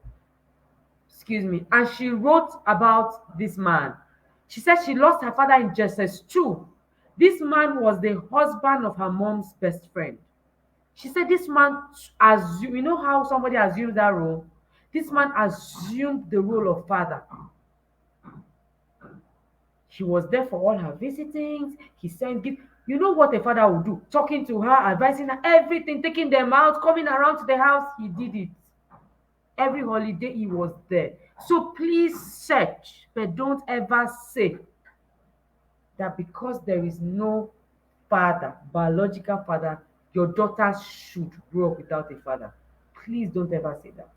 excuse me, and she wrote about this man. She said she lost her father in Jesus too. This man was the husband of her mom's best friend. She said this man assumed, you know how somebody assumes that role? This man assumed the role of father. He was there for all her visitings. He sent gifts. You know what a father would do? Talking to her, advising her, everything, taking them out, coming around to the house. He did it. Every holiday he was there. So please search, but don't ever say that because there is no father, biological father, your daughter should grow up without a father. Please don't ever say that.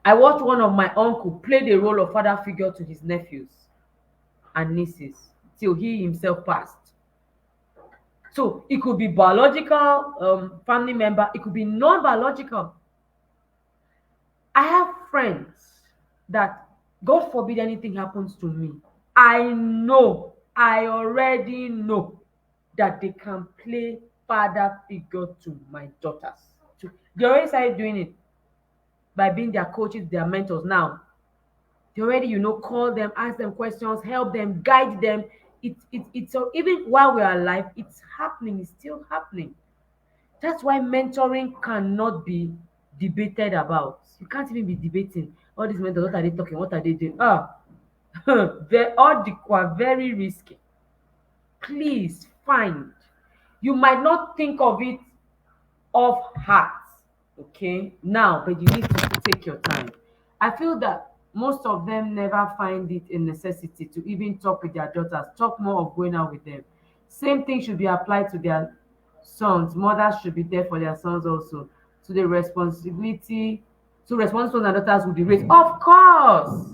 I watched one of my uncle play the role of father figure to his nephews and nieces till he himself passed. So it could be biological family member, it could be non-biological. I have friends that, God forbid anything happens to me, I already know that they can play father figure to my daughters. They already started doing it by being their coaches, their mentors now. They already, call them, ask them questions, help them, guide them. It's so even while we're alive, it's happening, it's still happening. That's why mentoring cannot be debated about. You can't even be debating all these mentors. What are they talking? What are they doing? They're all very risky. Please find. You might not think of it off heart, okay, now, but you need to take your time. I feel that most of them never find it a necessity to even talk with their daughters, talk more of going out with them. Same thing should be applied to their sons. Mothers should be there for their sons also. So the responsibility, so responsible and daughters will be raised. Of course,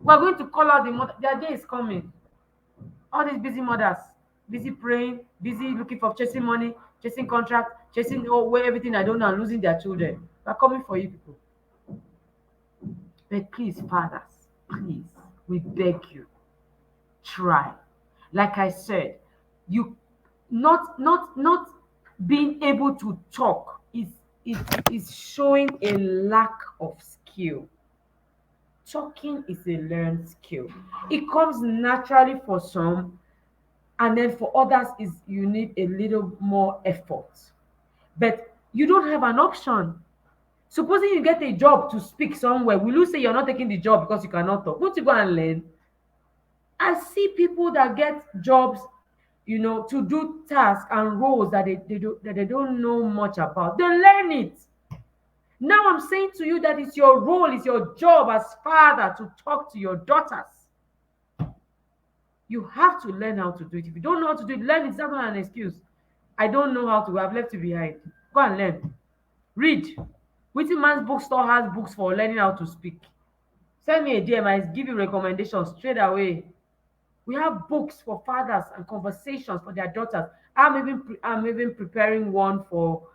we're going to call out the mother. Their day is coming. All these busy mothers, busy praying, busy looking for chasing money, chasing contract, chasing where everything I don't know, and losing their children. We're coming for you people. But please, fathers, please, we beg you, try. Like I said, you not being able to talk is showing a lack of skill. Talking is a learned skill. It comes naturally for some, and then for others is you need a little more effort. But you don't have an option. Supposing you get a job to speak somewhere, will you say you're not taking the job because you cannot talk? Won't you go and learn? I see people that get jobs, to do tasks and roles that they don't know much about. They learn it. Now I'm saying to you that it's your role, it's your job as father to talk to your daughters. You have to learn how to do it. If you don't know how to do it, learn it. It's not an excuse. I don't know how to. I've left you behind. Go and learn. Read. Witty Man's bookstore has books for learning how to speak. Send me a DM. I give you recommendations straight away. We have books for fathers and conversations for their daughters. I'm even preparing one for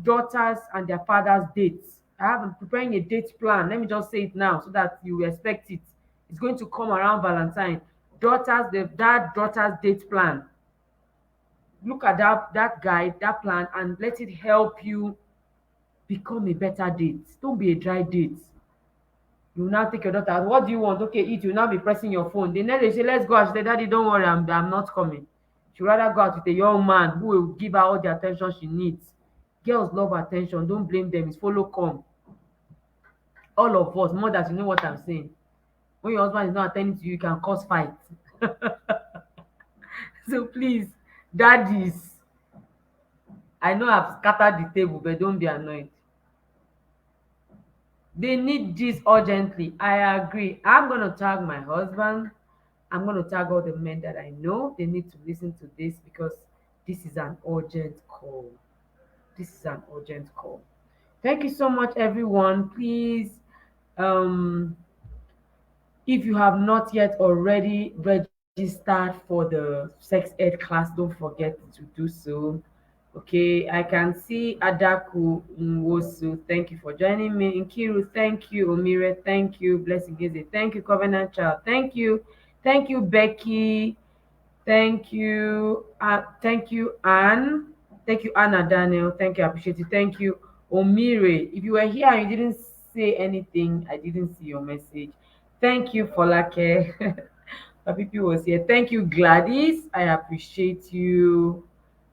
daughters and their fathers' dates. I'm preparing a date plan. Let me just say it now so that you expect it. It's going to come around Valentine. The dad daughters date plan. Look at that guide, that plan, and let it help you become a better date. Don't be a dry date. You now take your daughter. What do you want? Okay, eat. You now be pressing your phone. The next they say, let's go out. She say, Daddy, don't worry, I'm not coming. She rather go out with a young man who will give her all the attention she needs. Girls love attention. Don't blame them. It's follow come. All of us, mothers, you know what I'm saying. When your husband is not attending to you, you can cause fight. So please, daddies, I know I've scattered the table, but don't be annoyed. They need this urgently. I agree. I'm going to tag my husband. I'm going to tag all the men that I know. They need to listen to this because this is an urgent call. This is an urgent call. Thank you so much, everyone. Please, um, if you have not yet already registered for the sex ed class, don't forget to do so. Okay, I can see Adaku Nwosu. Thank you for joining me. Nkiru, thank you. Omire, thank you. Blessing Gize, thank you. Covenant Child, thank you. Thank you, Becky. Thank you. Thank you, Anne. Thank you, Anna Daniel. Thank you. I appreciate it. Thank you, Omire. If you were here and you didn't say anything, I didn't see your message. Thank you, Folake. Papipi was here. Thank you, Gladys. I appreciate you.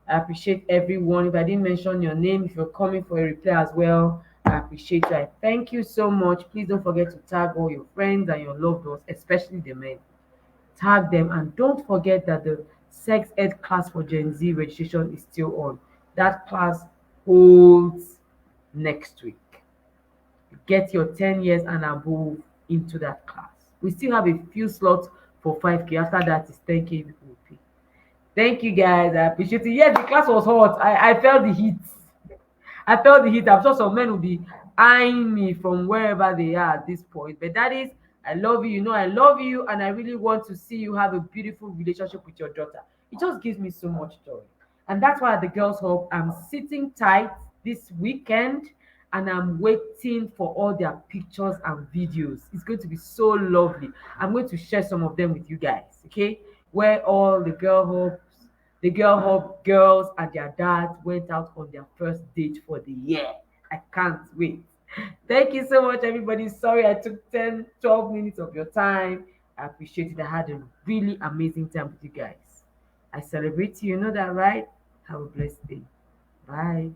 I appreciate everyone. If I didn't mention your name, if you're coming for a reply as well, I appreciate you. I thank you so much. Please don't forget to tag all your friends and your loved ones, especially the men. Tag them, and don't forget that the sex ed class for Gen Z registration is still on. That class holds next week. Get your 10 years and above into that class. We still have a few slots for 5K. After that is 10K people will pay. Thank you guys. I appreciate it. Yes, the class was hot. I felt the heat. I felt the heat. I'm sure some men will be eyeing me from wherever they are at this point. But that is, I love you. You know, I love you, and I really want to see you have a beautiful relationship with your daughter. It just gives me so much joy. And that's why at the Girls Hub, I'm sitting tight this weekend and I'm waiting for all their pictures and videos. It's going to be so lovely. I'm going to share some of them with you guys, okay? Where all the Girl Hub girls and their dads went out on their first date for the year. I can't wait. Thank you so much, everybody. Sorry I took 10, 12 minutes of your time. I appreciate it. I had a really amazing time with you guys. I celebrate you. You know that, right? Have a blessed day. Bye.